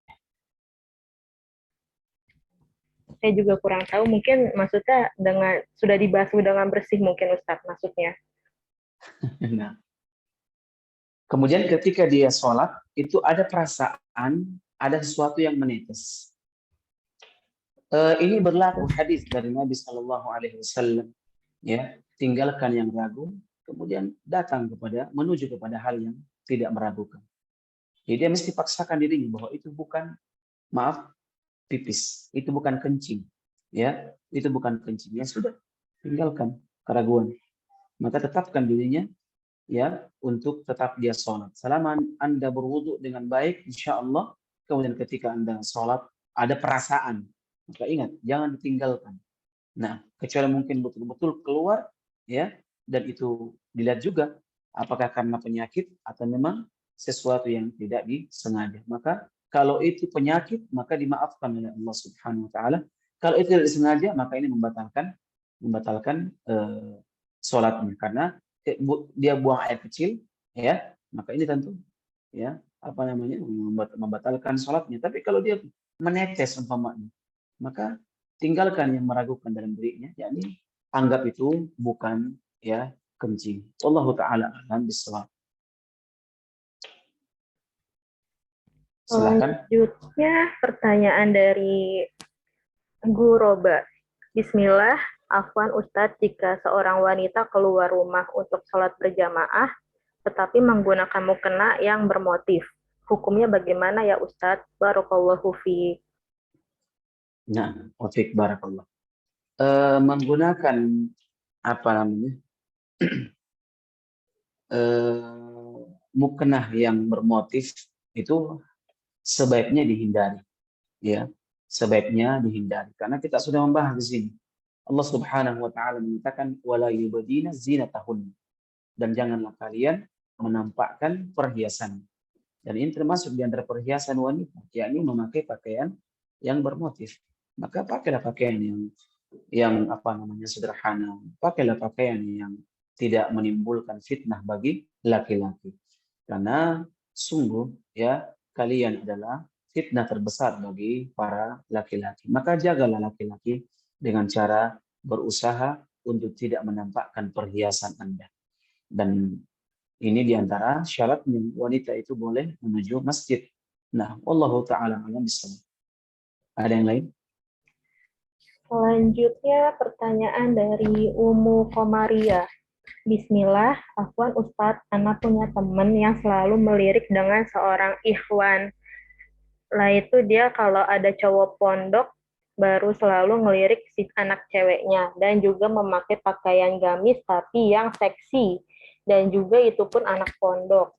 Saya juga kurang tahu, mungkin maksudnya dengan sudah dibasuh dengan bersih mungkin Ustadz maksudnya. Nah, kemudian ketika dia sholat, itu ada perasaan, ada sesuatu yang menetes. Ini berlaku hadis dari Nabi Shallallahu Alaihi Wasallam. Ya, tinggalkan yang ragu, kemudian menuju kepada hal yang tidak meragukan. Jadi dia mesti paksakan dirinya bahwa itu bukan, maaf, pipis, itu bukan kencing, ya, itu bukan kencing. Ya sudah, tinggalkan keraguan. Maka tetapkan dirinya ya untuk tetap dia sholat. Selama Anda berwudu dengan baik, insya Allah, kemudian ketika Anda sholat ada perasaan, maka ingat jangan ditinggalkan. Nah, kecuali mungkin betul-betul keluar ya, dan itu dilihat juga apakah karena penyakit atau memang sesuatu yang tidak disengaja. Maka kalau itu penyakit maka dimaafkan oleh Allah Subhanahu wa taala. Kalau itu tidak disengaja maka ini membatalkan sholatnya karena dia buang air kecil ya, maka ini tentu ya membatalkan sholatnya. Tapi kalau dia menetes umpamanya, maka tinggalkan yang meragukan dalam dirinya, yakni anggap itu bukan ya kencing. Wallahu taala a'lam bishawab. Silakan. Selanjutnya pertanyaan dari Guroba. Bismillah, afwan Ustadz, jika seorang wanita keluar rumah untuk sholat berjamaah, tetapi menggunakan mukena yang bermotif, hukumnya bagaimana ya Ustadz? Barakallahu fi. Nah, wafik barakallah. Menggunakan apa namanya mukena yang bermotif itu sebaiknya dihindari, ya, sebaiknya dihindari karena kita sudah membahas di sini. Allah Subhanahu wa taala mengatakan wala yubdina zinatahun, dan janganlah kalian menampakkan perhiasan. Dan ini termasuk di antara perhiasan wanita, yakni memakai pakaian yang bermotif. Maka pakailah pakaian yang sederhana, pakailah pakaian yang tidak menimbulkan fitnah bagi laki-laki. Karena sungguh ya kalian adalah fitnah terbesar bagi para laki-laki. Maka jagalah laki-laki dengan cara berusaha untuk tidak menampakkan perhiasan Anda. Dan Ini diantara syaratnya wanita itu boleh menuju masjid. Nah, wallahu ta'ala alam bisawab. Ada yang lain? Selanjutnya pertanyaan dari Umu Komaria. Bismillah, Afwan Ustadz, anak punya teman yang selalu melirik dengan seorang ikhwan. Lah itu dia kalau ada cowok pondok baru selalu ngelirik si anak ceweknya dan juga memakai pakaian gamis tapi yang seksi dan juga itu pun anak pondok.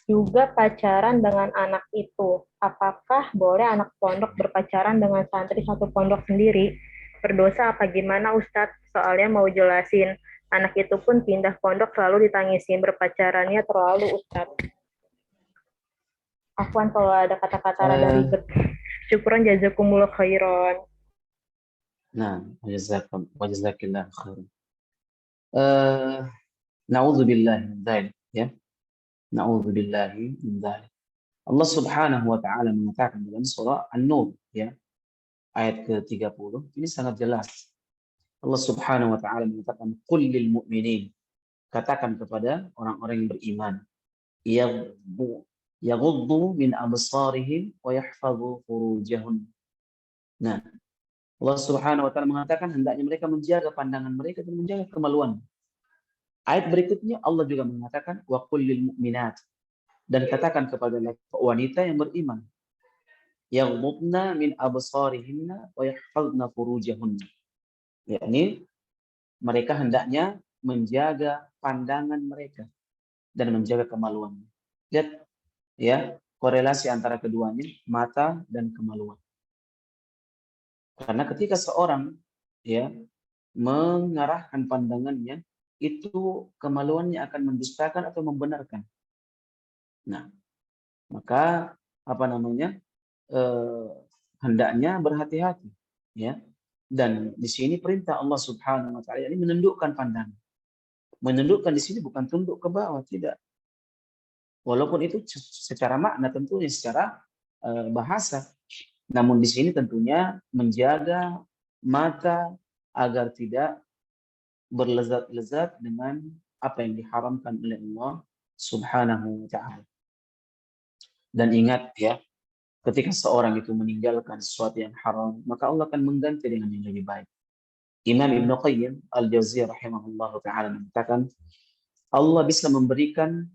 Juga pacaran dengan anak itu. Apakah boleh anak pondok berpacaran dengan santri satu pondok sendiri? Berdosa apa gimana Ustadz? Soalnya mau jelasin. Anak itu pun pindah pondok selalu ditangisin berpacarannya terlalu Ustadz. Afwan kalau ada kata-kata rada ribet. Syukron jazakumullah khairan. Nah, wajazakillah khair. Na'udzubillahi min dzalik, ya. Na'udzubillahi min dzalik. Allah Subhanahu wa taala mengatakan dalam surah An-Nur, ya, ayat ke-30. Ini sangat jelas. Allah Subhanahu wa taala mengatakan qul lil mu'minin, katakan kepada orang-orang yang beriman, yaghuddu min absarihim wa yahfazu furujahum. Nah, Allah Subhanahu wa taala mengatakan hendaknya mereka menjaga pandangan mereka dan menjaga kemaluan. Ayat berikutnya Allah juga mengatakan wa qul lil mu'minat, dan katakan kepada wanita yang beriman, yaghuddna min absarihinna wa yahfazna furujahunna. Yakni mereka hendaknya menjaga pandangan mereka dan menjaga kemaluannya. Lihat ya, korelasi antara keduanya, mata dan kemaluan. Karena ketika seorang ya mengarahkan pandangannya, itu kemaluannya akan mendustakan atau membenarkan. Nah, maka apa namanya? Hendaknya berhati-hati, ya. Dan di sini perintah Allah Subhanahu wa taala ini menundukkan pandangan. Menundukkan di sini bukan tunduk ke bawah, tidak. Walaupun itu secara makna tentunya secara bahasa. Namun di sini tentunya menjaga mata agar tidak berlezat-lezat dengan apa yang diharamkan oleh Allah Subhanahu wa taala. Dan ingat ya, ketika seorang itu meninggalkan sesuatu yang haram, maka Allah akan mengganti dengan yang lebih baik. Imam Ibn Qayyim Al-Jauziyah rahimahullah ta'ala mengatakan, Allah bisa memberikan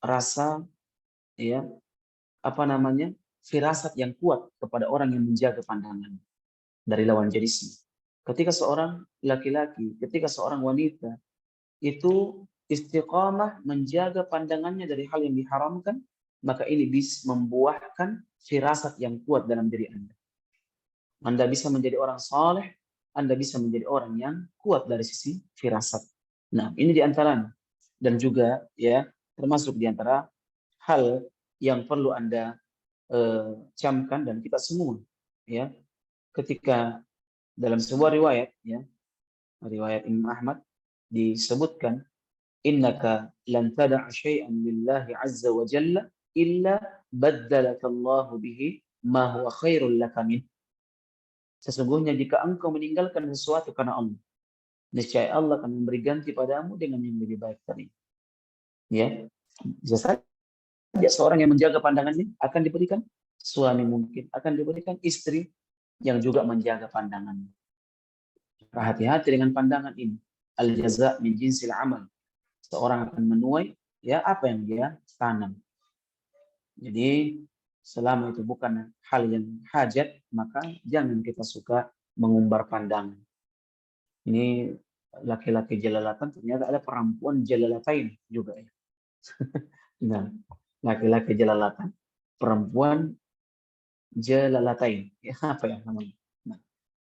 rasa ya apa namanya firasat yang kuat kepada orang yang menjaga pandangan dari lawan jenisnya. Ketika seorang laki-laki, ketika seorang wanita itu istiqamah menjaga pandangannya dari hal yang diharamkan, maka ini bisa membuahkan firasat yang kuat dalam diri Anda. Anda bisa menjadi orang saleh, Anda bisa menjadi orang yang kuat dari sisi firasat. Nah, ini diantaranya. Dan juga ya termasuk diantara hal yang perlu Anda camkan dan kita semua ya, ketika dalam sebuah riwayat ya, riwayat Imam Ahmad disebutkan, innaka lan tada'a syai'an lillahi azza wa jalla illa baddalaka Allah bihi ma huwa khairul laka min. Sesungguhnya jika engkau meninggalkan sesuatu karena Allah, niscaya Allah akan memberi ganti padamu dengan yang lebih baik dari. Ya, bisa saja seorang yang menjaga pandangannya akan diberikan suami, mungkin akan diberikan istri yang juga menjaga pandangannya. Hati-hati dengan pandangan ini. Al-jaza' min jinsil amal. Seorang akan menuai ya apa yang dia tanam. Jadi selama itu bukan hal yang hajat, maka jangan kita suka mengumbar pandangan. Ini laki-laki jalalatan, ternyata ada perempuan jalalatain juga ya. Nah, laki-laki jalalatan, perempuan jalalatain. Ya, apa ya namanya? Nah,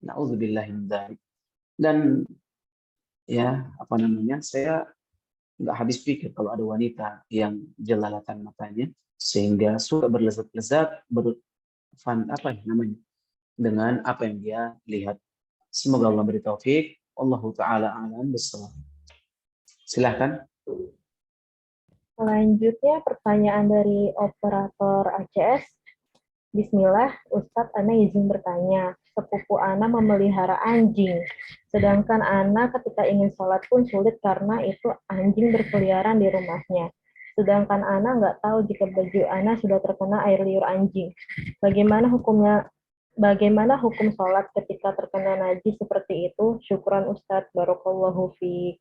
na'udzubillahi min dzalik. Dan ya, apa namanya? Saya nggak habis pikir kalau ada wanita yang jelalatan matanya sehingga suka berlezat-lezat apa namanya dengan apa yang dia lihat. Semoga Allah beri taufik. Allahu taala a'lam bissawab. Silahkan. Selanjutnya pertanyaan dari operator ACS. Bismillah, Ustadz Ana izin bertanya. Sepupu Ana memelihara anjing. Sedangkan anak ketika ingin sholat pun sulit karena itu anjing berkeliaran di rumahnya. Sedangkan anak nggak tahu jika baju anak sudah terkena air liur anjing. Bagaimana hukumnya? Bagaimana hukum sholat ketika terkena najis seperti itu? Syukran Ustadz, Barakallahu fiik.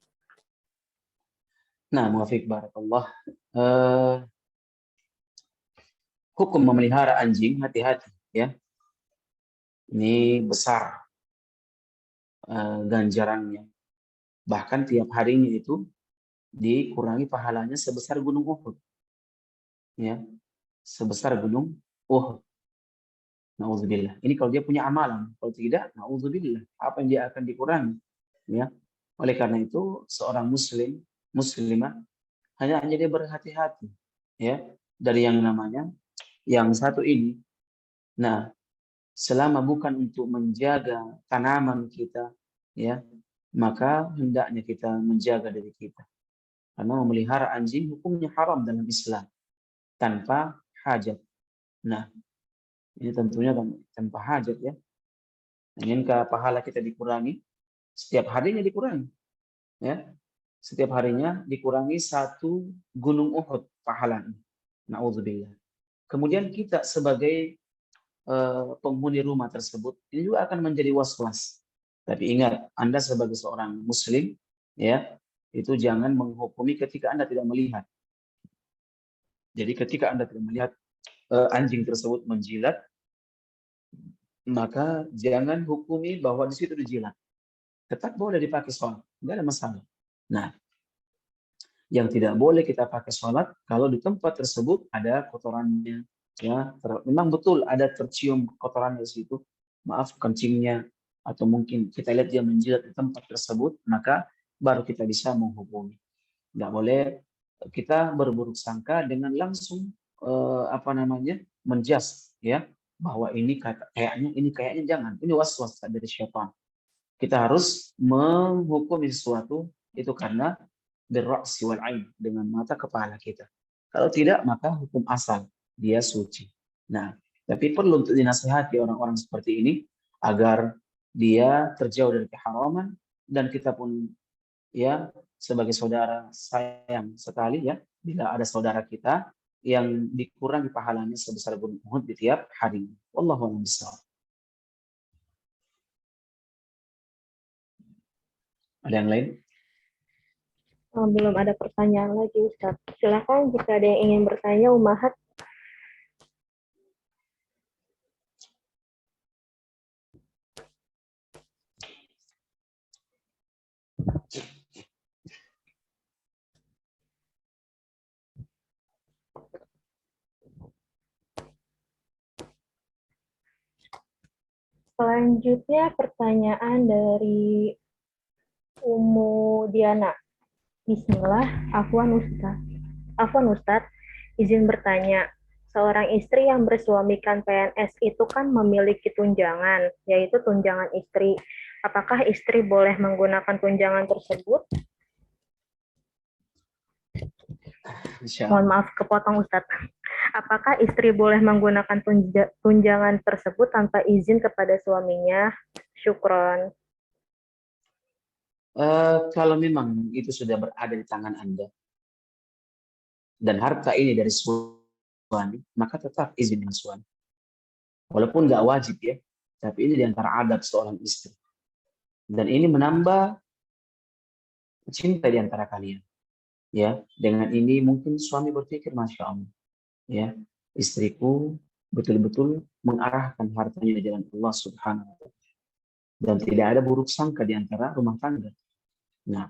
Nah, muafiq barakallah. Hukum memelihara anjing, hati-hati ya. Ini besar ganjarannya. Bahkan tiap harinya itu dikurangi pahalanya sebesar gunung Uhud. Ya, sebesar gunung Uhud. Nauzubillah. Ini kalau dia punya amalan, kalau tidak, nauzubillah, apa yang dia akan dikurangi? Ya. Oleh karena itu, seorang muslimah hanya dia berhati-hati ya dari yang namanya yang satu ini. Nah, selama bukan untuk menjaga tanaman kita, ya, maka hendaknya kita menjaga diri kita. Karena memelihara anjing hukumnya haram dalam Islam tanpa hajat. Nah, ini tentunya tanpa hajat ya. Inginkah pahala kita dikurangi? Setiap harinya dikurangi. Ya. Setiap harinya dikurangi 1 gunung Uhud pahalanya. Nauzubillah. Kemudian kita sebagai penghuni rumah tersebut ini juga akan menjadi was-was. Tapi ingat, Anda sebagai seorang muslim ya, itu jangan menghukumi ketika Anda tidak melihat. Jadi ketika Anda tidak melihat anjing tersebut menjilat, maka jangan hukumi bahwa di situ dijilat. Tetap boleh dipakai sholat, tidak ada masalah. Nah, yang tidak boleh kita pakai sholat kalau di tempat tersebut ada kotorannya. Ya, memang betul ada tercium kotoran di situ. Maaf, kencingnya atau mungkin kita lihat dia menjilat di tempat tersebut, maka baru kita bisa menghubungi. Nggak boleh kita berburuk sangka dengan langsung menjas ya bahwa ini kayaknya jangan. Ini was-was dari syaitan. Kita harus menghukumi sesuatu itu karena birra'si wal ain, dengan mata kepala kita. Kalau tidak, maka hukum asal dia suci. Nah, tapi perlu untuk dinasihati orang-orang seperti ini agar dia terjauh dari keharaman, dan kita pun ya sebagai saudara sayang sekali ya bila ada saudara kita yang dikurangi pahalanya sebesar gunung Uhud di tiap hari. Wallahu a'lam bishawab. Ada yang lain? Belum ada pertanyaan lagi, Ustaz. Silakan jika ada yang ingin bertanya, Umahat. Selanjutnya pertanyaan dari Umu Diana. Bismillah, Afwan Ustaz, izin bertanya. Seorang istri yang bersuamikan PNS itu kan memiliki tunjangan, yaitu tunjangan istri. Apakah istri boleh menggunakan tunjangan tersebut? Mohon maaf, kepotong Ustaz. Apakah istri boleh menggunakan tunjangan tersebut tanpa izin kepada suaminya? Syukron. Kalau memang itu sudah berada di tangan Anda dan harta ini dari suami, maka tetap izin dengan suami. Walaupun nggak wajib ya, tapi ini di antara adab seorang istri. Dan ini menambah cinta di antara kalian. Ya, dengan ini mungkin suami berpikir, Masya Allah, ya, istriku betul-betul mengarahkan hartanya di jalan Allah Subhanahu wa Ta'ala. Dan tidak ada buruk sangka di antara rumah tangga. Nah,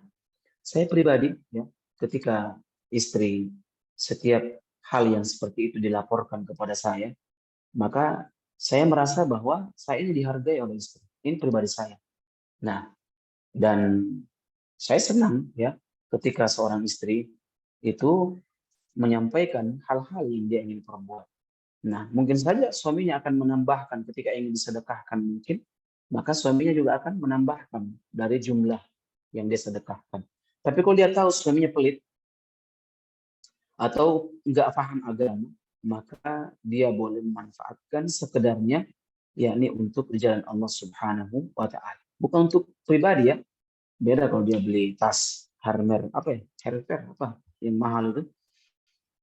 saya pribadi ya, ketika istri setiap hal yang seperti itu dilaporkan kepada saya, maka saya merasa bahwa saya ini dihargai oleh istri. Ini pribadi saya. Nah, dan saya senang ya ketika seorang istri itu menyampaikan hal-hal yang dia ingin perbuat. Nah, mungkin saja suaminya akan menambahkan ketika ingin disedekahkan mungkin, maka suaminya juga akan menambahkan dari jumlah yang dia sedekahkan. Tapi kalau dia tahu suaminya pelit atau nggak paham agama, maka dia boleh memanfaatkan sekedarnya, yakni untuk jalan Allah Subhanahu wa Ta'ala. bukan untuk pribadi ya. Beda kalau dia beli tas Hermes apa yang mahal itu,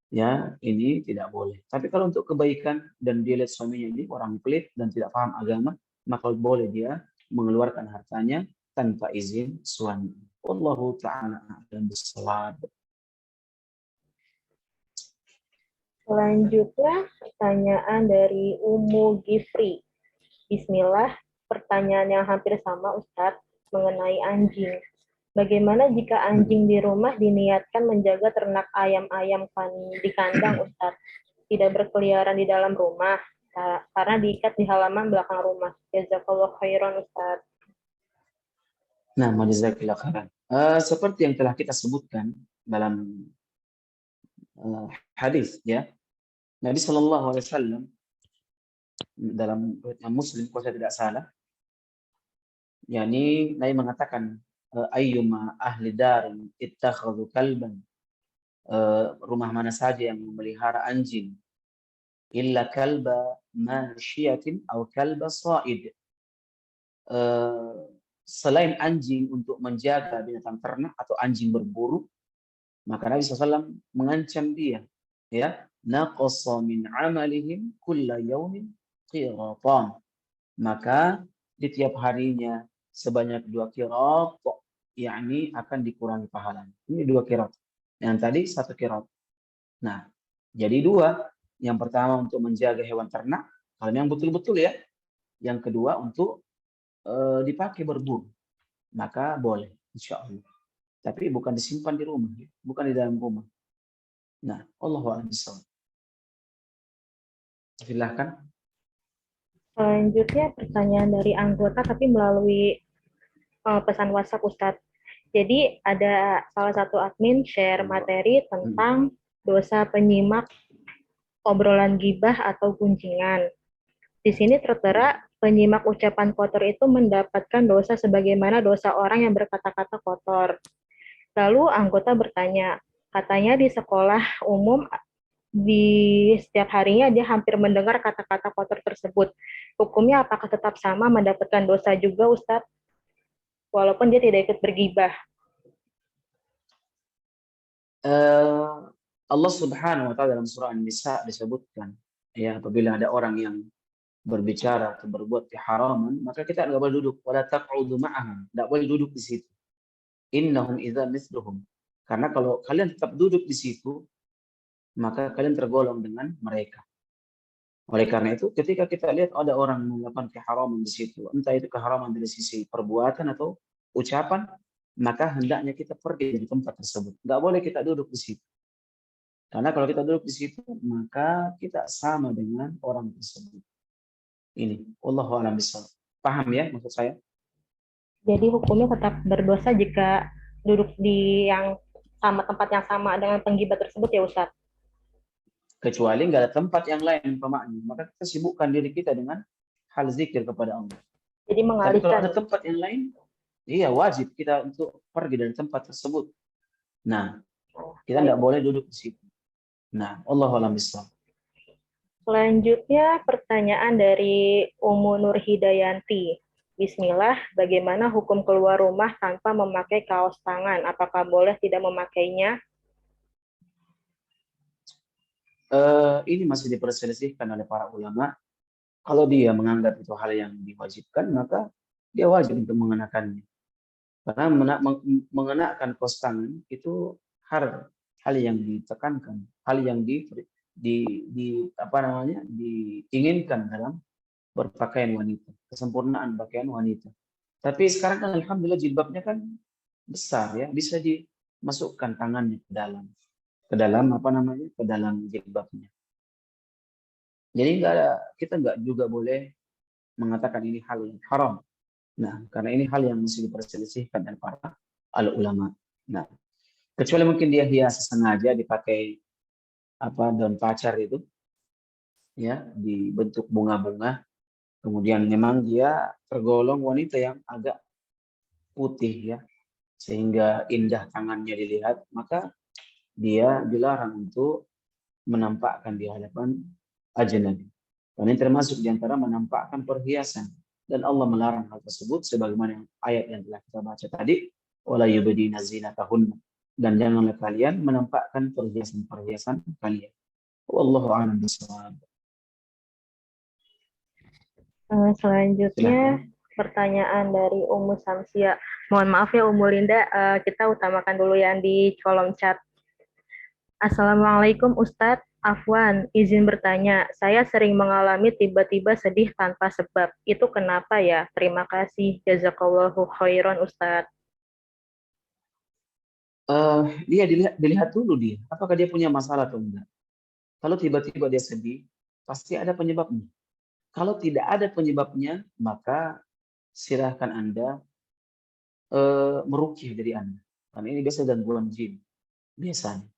ya ini tidak boleh. Tapi kalau untuk kebaikan dan dia lihat suaminya ini orang pelit dan tidak paham agama, maka boleh dia mengeluarkan hartanya tanpa izin suami. Wallahu ta'ala a'lam bissawab. Selanjutnya, pertanyaan dari Umu Gifri. Bismillah, pertanyaan yang hampir sama Ustadz mengenai anjing. Bagaimana jika anjing di rumah diniatkan menjaga ternak ayam-ayam di kandang Ustadz? Tidak berkeliaran di dalam rumah, karena diikat di halaman belakang rumah. Jazakallah khairan Ustadz. Nah, jazakallah khairan. Seperti yang telah kita sebutkan dalam hadis ya, Nabi Shallallahu Alaihi Wasallam dalam Muslim kalau saya tidak salah, yakni Nabi mengatakan ayyuma ahli darin ittakhadhu kalban, rumah mana saja yang memelihara anjing, illa kalba masyiatin atau kalba sa'id, selain anjing untuk menjaga binatang ternak atau anjing berburu, maka Nabi SAW mengancam dia, ya, naqassa min amalihim kulla yaumin qiratan, maka di tiap harinya sebanyak 2 qirat, yakni akan dikurangi pahalanya. Ini 2 qirat. Yang tadi 1 qirat. Nah, jadi 2. Yang pertama untuk menjaga hewan ternak, kalau yang betul-betul ya. Yang kedua untuk dipakai berburu. Maka boleh, insya Allah. Tapi bukan disimpan di rumah, bukan di dalam rumah. Nah, Allahu a'lam bishawab. Silakan. Selanjutnya pertanyaan dari anggota tapi melalui pesan WhatsApp Ustadz. Jadi ada salah satu admin share materi tentang dosa penyimak obrolan gibah atau gunjingan. Di sini tertera penyimak ucapan kotor itu mendapatkan dosa sebagaimana dosa orang yang berkata-kata kotor. Lalu anggota bertanya, katanya di sekolah umum di setiap harinya dia hampir mendengar kata-kata kotor tersebut. Hukumnya apakah tetap sama mendapatkan dosa juga Ustadz? Walaupun dia tidak ikut bergibah. Allah Subhanahu wa taala dalam surah An-Nisa disebutkan, ya, apabila ada orang yang berbicara atau berbuat keharaman, maka kita tidak boleh duduk. Wala taq'udu ma'ahum, tidak boleh duduk di situ. Innahum idza mithluhum. Karena kalau kalian tetap duduk di situ, maka kalian tergolong dengan mereka. Oleh karena itu, ketika kita lihat ada orang melakukan keharaman di situ, entah itu keharaman dari sisi perbuatan atau ucapan, maka hendaknya kita pergi dari tempat tersebut. Tidak boleh kita duduk di situ. Karena kalau kita duduk di situ, maka kita sama dengan orang tersebut. Ini, Allahu a'lam bishawab. Paham ya maksud saya? Jadi hukumnya tetap berdosa jika duduk di yang sama tempat yang sama dengan penggibah tersebut ya Ustadz? Kecuali nggak ada tempat yang lain pemaknya, maka kita sibukkan diri kita dengan hal zikir kepada Allah. Jadi Tapi kalau mengalihkan. ada tempat yang lain, iya wajib kita untuk pergi dari tempat tersebut. Nah, kita tidak boleh duduk di situ. Nah, Allahu a'lam bishawab. Selanjutnya pertanyaan dari Umu Nur Hidayanti. Bismillah, bagaimana hukum keluar rumah tanpa memakai kaos tangan? Apakah boleh tidak memakainya? Ini masih diperselisihkan oleh para ulama. Kalau dia menganggap itu hal yang diwajibkan, maka dia wajib untuk mengenakannya. Karena mengenakan kaos tangan itu hal yang ditekankan, hal yang diinginkan dalam berpakaian wanita, kesempurnaan pakaian wanita. Tapi sekarang kan alhamdulillah jilbabnya kan besar ya, bisa dimasukkan tangannya ke dalam jilbabnya. Jadi kita nggak juga boleh mengatakan ini hal yang haram. Nah, karena ini hal yang mesti diperselisihkan oleh para ulama. Nah, kecuali mungkin dia hias sengaja dipakai daun pacar itu, ya, dibentuk bunga-bunga. Kemudian memang dia tergolong wanita yang agak putih ya, sehingga indah tangannya dilihat, maka dia dilarang untuk menampakkan di hadapan ajnabi. Karena ini termasuk di antara menampakkan perhiasan. dan Allah melarang hal tersebut sebagaimana ayat yang telah kita baca tadi, wala yubdina zinatahunna, dan janganlah kalian menampakkan perhiasan-perhiasan kalian. Wallahu a'lam bishawab. Selanjutnya Silakan. pertanyaan dari Ummu Samsia. Mohon maaf ya Ummu Linda, kita utamakan dulu yang di kolom chat. Assalamualaikum Ustadz. Afwan, izin bertanya. Saya sering mengalami tiba-tiba sedih tanpa sebab. Itu kenapa ya? Terima kasih. Jazakallahu khairan Ustadz. Dia dilihat dulu dia, apakah dia punya masalah atau enggak. Kalau tiba-tiba dia sedih, pasti ada penyebabnya. Kalau tidak ada penyebabnya, maka silahkan Anda meruqyah dari Anda. Karena ini biasa gangguan jin, biasanya.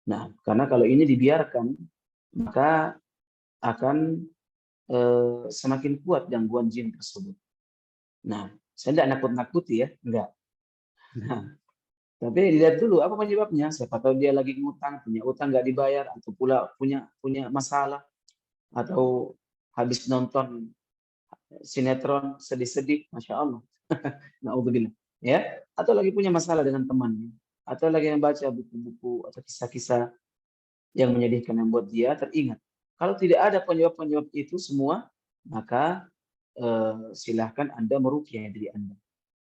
Nah, karena kalau ini dibiarkan, maka akan semakin kuat gangguan jin tersebut. Nah, saya tidak nakut-nakuti ya, enggak. Nah, tapi dilihat dulu apa penyebabnya. Siapa tahu dia lagi ngutang, punya utang nggak dibayar, atau pula punya masalah, atau habis nonton sinetron sedih-sedih, masya Allah. Naudzubillah. Ya, atau lagi punya masalah dengan temannya, atau lagi membaca buku-buku atau kisah-kisah yang menyedihkan yang buat dia teringat. Kalau tidak ada penyebab-penyebab itu semua, maka silahkan Anda meruqyah diri Anda.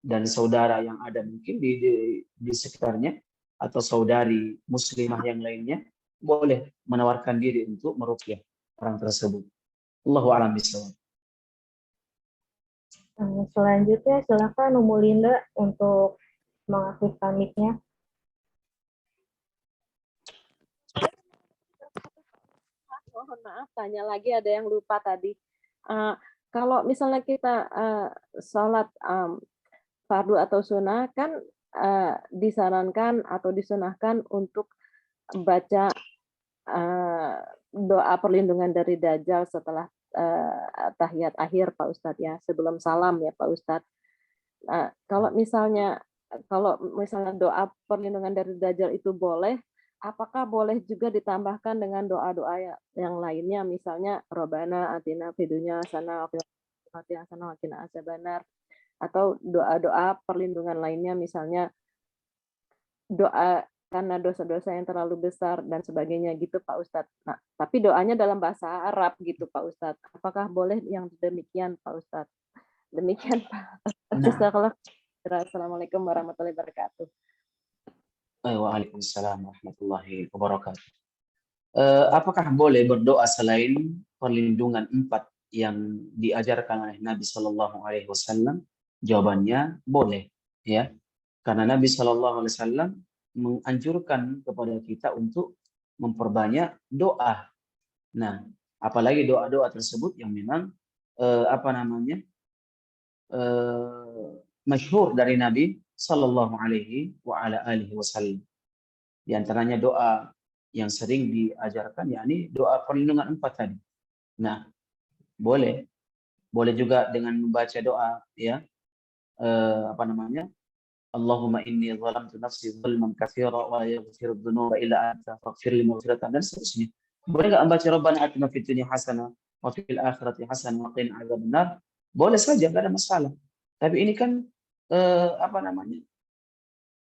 Dan saudara yang ada mungkin di sekitarnya, atau saudari muslimah yang lainnya, boleh menawarkan diri untuk meruqyah orang tersebut. Allahu a'lam bishawab. Selanjutnya silakan Ummu Linda untuk mengaktifkan mic-nya. Mohon maaf, tanya lagi, ada yang lupa tadi. Kalau misalnya kita sholat fardu atau sunnah, kan disarankan atau disunahkan untuk baca doa perlindungan dari Dajjal setelah tahiyat akhir, Pak Ustadz ya, sebelum salam ya Pak Ustadz. Kalau misalnya doa perlindungan dari Dajjal itu boleh, apakah boleh juga ditambahkan dengan doa-doa yang lainnya, misalnya Robbana atina fid dunya hasanah wa qina adzabannar, atau doa-doa perlindungan lainnya, misalnya doa karena dosa-dosa yang terlalu besar dan sebagainya gitu Pak Ustadz. Nah, tapi doanya dalam bahasa Arab gitu Pak Ustadz. Apakah boleh yang demikian Pak Ustadz? Demikian Pak. Nah, Assalamualaikum warahmatullahi wabarakatuh. waalaikumsalam warahmatullahi wabarakatuh. Apakah boleh berdoa selain perlindungan 4 yang diajarkan oleh Nabi Shallallahu Alaihi Wasallam? Jawabannya boleh, ya. Karena Nabi Shallallahu Alaihi Wasallam menganjurkan kepada kita untuk memperbanyak doa. Nah, apalagi doa-doa tersebut yang memang masyhur dari Nabi Shallallahu Alaihi Wasallam. Di antaranya doa yang sering diajarkan, yakni doa perlindungan 4 tadi. Nah, boleh juga dengan membaca doa, ya, Allahumma inni zalamtu nafsi zulman katsira wa la yaghfiru dzunuba illa anta faghfir li maghfiratan, dan seterusnya. Boleh nggak membaca Rabbana atina fid dunya hasanah wa fil akhirati hasanah wa qina adzabannar? Boleh saja, nggak ada masalah. Tapi ini kan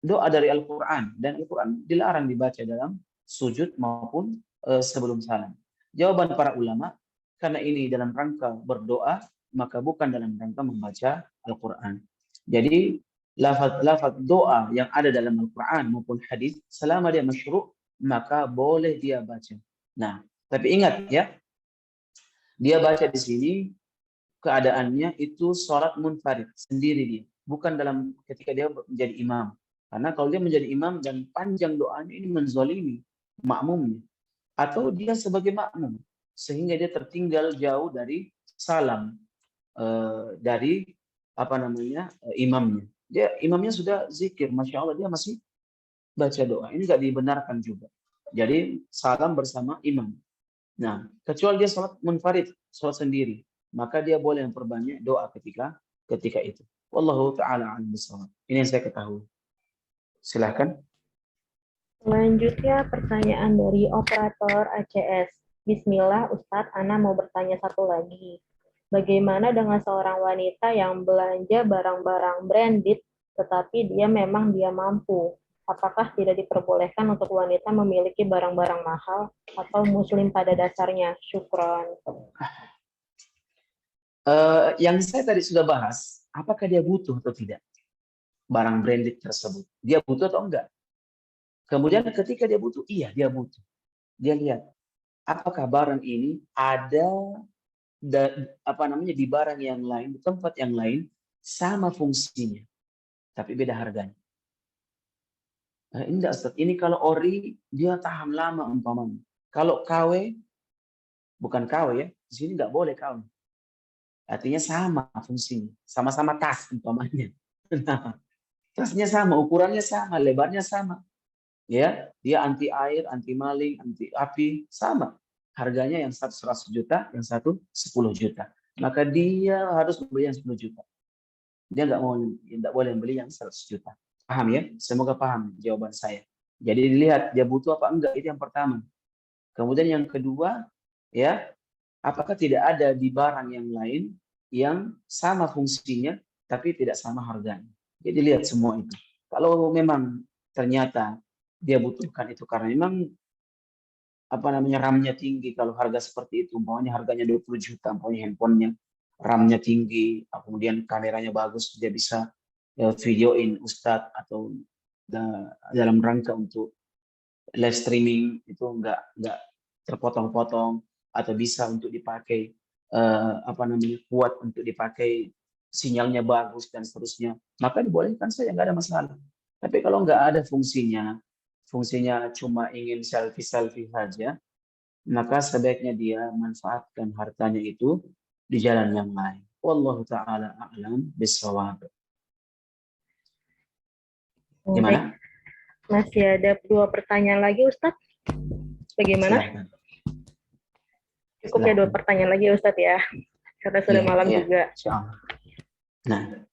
doa dari Al-Quran, dan Al-Quran dilarang dibaca dalam sujud maupun sebelum salam. Jawaban para ulama, karena ini dalam rangka berdoa, maka bukan dalam rangka membaca Al-Quran. Jadi lafaz doa yang ada dalam Al-Quran maupun hadis, selama dia masyru', maka boleh dia baca. Nah, tapi ingat ya, dia baca di sini keadaannya itu sholat munfarid, sendiri dia, bukan dalam ketika dia menjadi imam. Karena kalau dia menjadi imam dan panjang doanya, ini menzalimi makmumnya, atau dia sebagai makmum sehingga dia tertinggal jauh dari salam dari imamnya. Imamnya sudah zikir, masya Allah, dia masih baca doa. Ini nggak dibenarkan juga. Jadi salam bersama imam. Nah, kecuali dia sholat munfarid, sholat sendiri, maka dia boleh memperbanyak doa ketika itu. Wallahu ta'ala a'lam bishawab. Ini yang saya ketahui. Silakan. Selanjutnya pertanyaan dari operator ACS. Bismillah Ustadz, Ana mau bertanya satu lagi. Bagaimana dengan seorang wanita yang belanja barang-barang branded, tetapi dia mampu? Apakah tidak diperbolehkan untuk wanita memiliki barang-barang mahal atau muslim pada dasarnya? Syukron. Yang saya tadi sudah bahas, apakah dia butuh atau tidak barang branded tersebut? Dia butuh atau enggak? Kemudian ketika dia butuh, iya dia butuh. Dia lihat, apakah barang ini ada di barang yang lain, di tempat yang lain, sama fungsinya, tapi beda harganya. Enggak, Ustaz. Ini kalau ori, dia tahan lama umpamanya. Kalau KW, bukan KW ya, di sini nggak boleh KW. Artinya sama fungsinya, sama-sama tas umpamanya. Nah, tasnya sama, ukurannya sama, lebarnya sama. Ya, dia anti air, anti maling, anti api, sama. Harganya yang satu 100 juta, yang satu 10 juta. Maka dia harus membeli yang 10 juta. Dia nggak boleh membeli yang 100 juta. Paham ya? Semoga paham jawaban saya. Jadi dilihat dia butuh apa enggak, itu yang pertama. Kemudian yang kedua, ya, apakah tidak ada di barang yang lain yang sama fungsinya tapi tidak sama harganya. Jadi lihat semua itu. Kalau memang ternyata dia butuhkan itu karena memang RAM-nya tinggi, kalau harga seperti itu, umpamanya harganya 20 juta, umpamanya handphonenya RAM-nya tinggi, kemudian kameranya bagus, dia bisa videoin Ustadz atau dalam rangka untuk live streaming itu nggak terpotong-potong, atau bisa untuk dipakai kuat untuk dipakai, sinyalnya bagus dan seterusnya, maka dibolehkan saja, nggak ada masalah. Tapi kalau nggak ada fungsinya cuma ingin selfie saja, maka sebaiknya dia manfaatkan hartanya itu di jalan yang lain. Wallahu taala a'lam bishawab. Gimana? Masih ada 2 pertanyaan lagi, Ustadz. Bagaimana? Silahkan. Cukup ya 2 pertanyaan lagi, Ustadz ya. Karena sudah malam juga. Nah,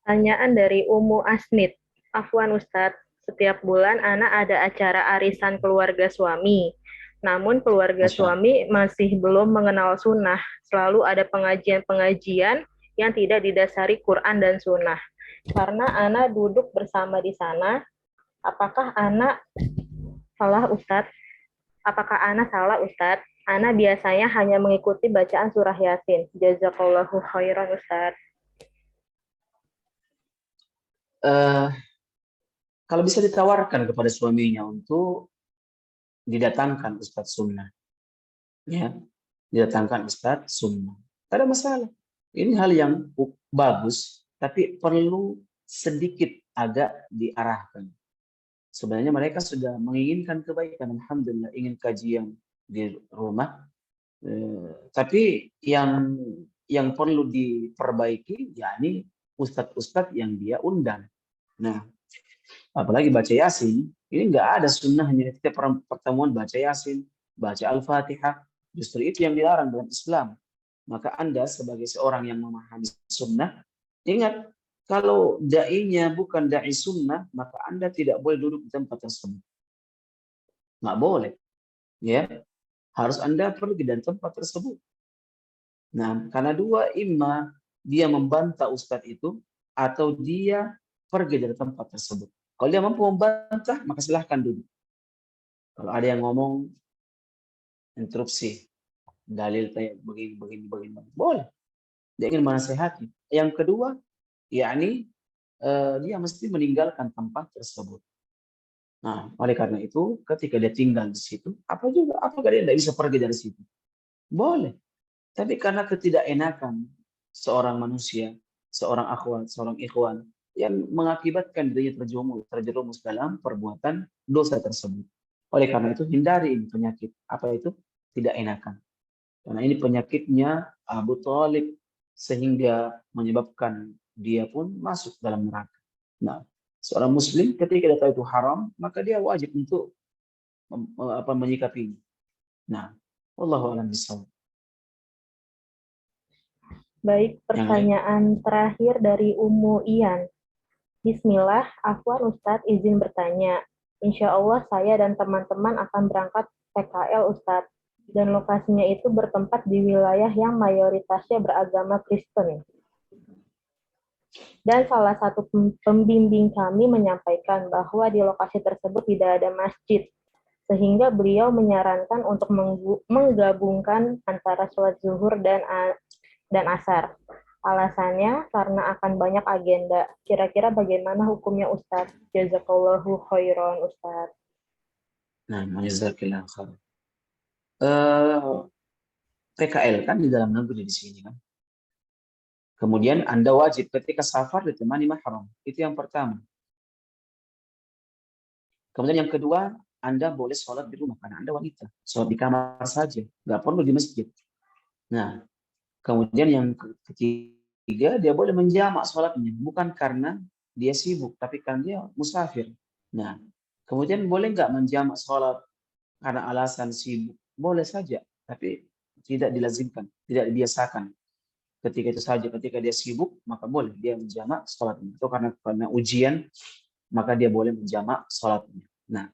pertanyaan dari Umu Asnit. Afwan Ustadz, setiap bulan anak ada acara arisan keluarga suami. Namun keluarga suami masih belum mengenal sunnah. Selalu ada pengajian-pengajian yang tidak didasari Quran dan sunnah. Karena anak duduk bersama di sana, apakah anak salah Ustadz? Anak biasanya hanya mengikuti bacaan surah Yasin. Jazakallahu khairan Ustadz. Kalau bisa ditawarkan kepada suaminya untuk didatangkan Ustadz Sunnah, ya, didatangkan Ustadz Sunnah, tidak ada masalah. Ini hal yang bagus, tapi perlu sedikit agak diarahkan. Sebenarnya mereka sudah menginginkan kebaikan, alhamdulillah, ingin kajian di rumah, tapi yang perlu diperbaiki, yakni ustadz-ustadz yang dia undang. Nah, apalagi baca Yasin, ini nggak ada sunnahnya. Setiap pertemuan baca Yasin, baca Al-Fatihah, justru itu yang dilarang dalam Islam. Maka Anda sebagai seorang yang memahami sunnah, ingat, kalau da'inya bukan da'i sunnah, maka Anda tidak boleh duduk di tempat tersebut. Nggak boleh. Ya, harus Anda pergi dari tempat tersebut. Nah, karena dua, imma dia membantah ustadz itu, atau dia pergi dari tempat tersebut. Kalau dia mampu membantah, maka silahkan duduk. Kalau ada yang ngomong, interupsi, dalil kayak begini, boleh. Dia ingin menasehati. Yang kedua, yakni dia mesti meninggalkan tempat tersebut. Nah, oleh karena itu, ketika dia tinggal di situ, apakah dia tidak bisa pergi dari situ? Boleh. Tapi karena ketidakenakan seorang manusia, seorang akhwat, seorang ikhwan, yang mengakibatkan dirinya terjerumus dalam perbuatan dosa tersebut. Oleh karena itu, hindari ini penyakit. Apa itu? Tidak enakan. Karena ini penyakitnya Abu Thalib, sehingga menyebabkan dia pun masuk dalam neraka. Nah, seorang muslim ketika dia tahu itu haram, maka dia wajib untuk menyikapinya. Nah, wallahu a'lam bishawab. Baik, pertanyaan terakhir dari Ummu Ian. Bismillah, Afwan Ustadz izin bertanya. Insya Allah saya dan teman-teman akan berangkat PKL Ustadz. Dan lokasinya itu bertempat di wilayah yang mayoritasnya beragama Kristen. Dan salah satu pembimbing kami menyampaikan bahwa di lokasi tersebut tidak ada masjid, sehingga beliau menyarankan untuk menggabungkan antara sholat zuhur dan asar. Alasannya karena akan banyak agenda. Kira-kira bagaimana hukumnya Ustadz? Jazakallahu khairan Ustadz. Nah, jazakallah khair. PKL kan di dalam negeri di sini kan. Kemudian Anda wajib ketika safar ditemani mahram. Itu yang pertama. Kemudian yang kedua, Anda boleh sholat di rumah karena Anda wanita. Sholat di kamar saja, nggak perlu di masjid. Nah, kemudian yang ketiga, dia boleh menjamak sholatnya. Bukan karena dia sibuk, tapi karena dia musafir. Nah, kemudian boleh nggak menjamak sholat karena alasan sibuk? Boleh saja, tapi tidak dilazimkan, tidak dibiasakan. Ketika itu saja, ketika dia sibuk, maka boleh dia menjamak sholatnya. Itu karena ujian, maka dia boleh menjamak sholatnya. Nah,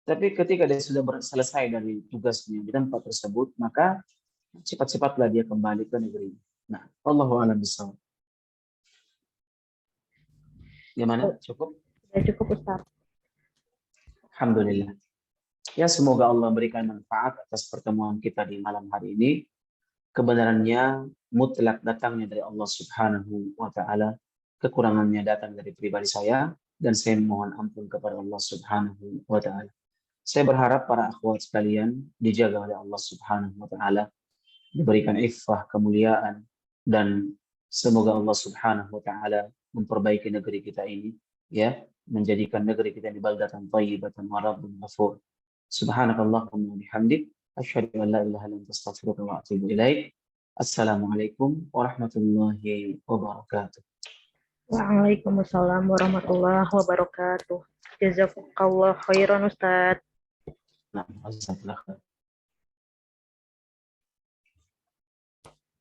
tapi ketika dia sudah selesai dari tugasnya di tempat tersebut, maka cepat-cepatlah dia kembali ke negeri. Nah, Allahu a'lam bishawab. Gimana? Cukup? Ya, cukup Ustaz. Alhamdulillah. Ya, semoga Allah berikan manfaat atas pertemuan kita di malam hari ini. Kebenarannya mutlak datangnya dari Allah Subhanahu wa taala. Kekurangannya datang dari pribadi saya dan saya mohon ampun kepada Allah Subhanahu wa taala. Saya berharap para akhwat sekalian dijaga oleh Allah Subhanahu wa taala, diberikan iffah, kemuliaan, dan semoga Allah Subhanahu wa taala memperbaiki negeri kita ini, ya, menjadikan negeri kita ini baldatan thayyibatan wa rabbun ghafur. Subhanakallahumma wa bihamdik asyhadu an la ilaha illa anta astaghfiruka wa atubu ilaik. Assalamualaikum warahmatullahi wabarakatuh. Waalaikumsalam warahmatullahi wabarakatuh. Jazakallahu khairan Ustaz. Nah,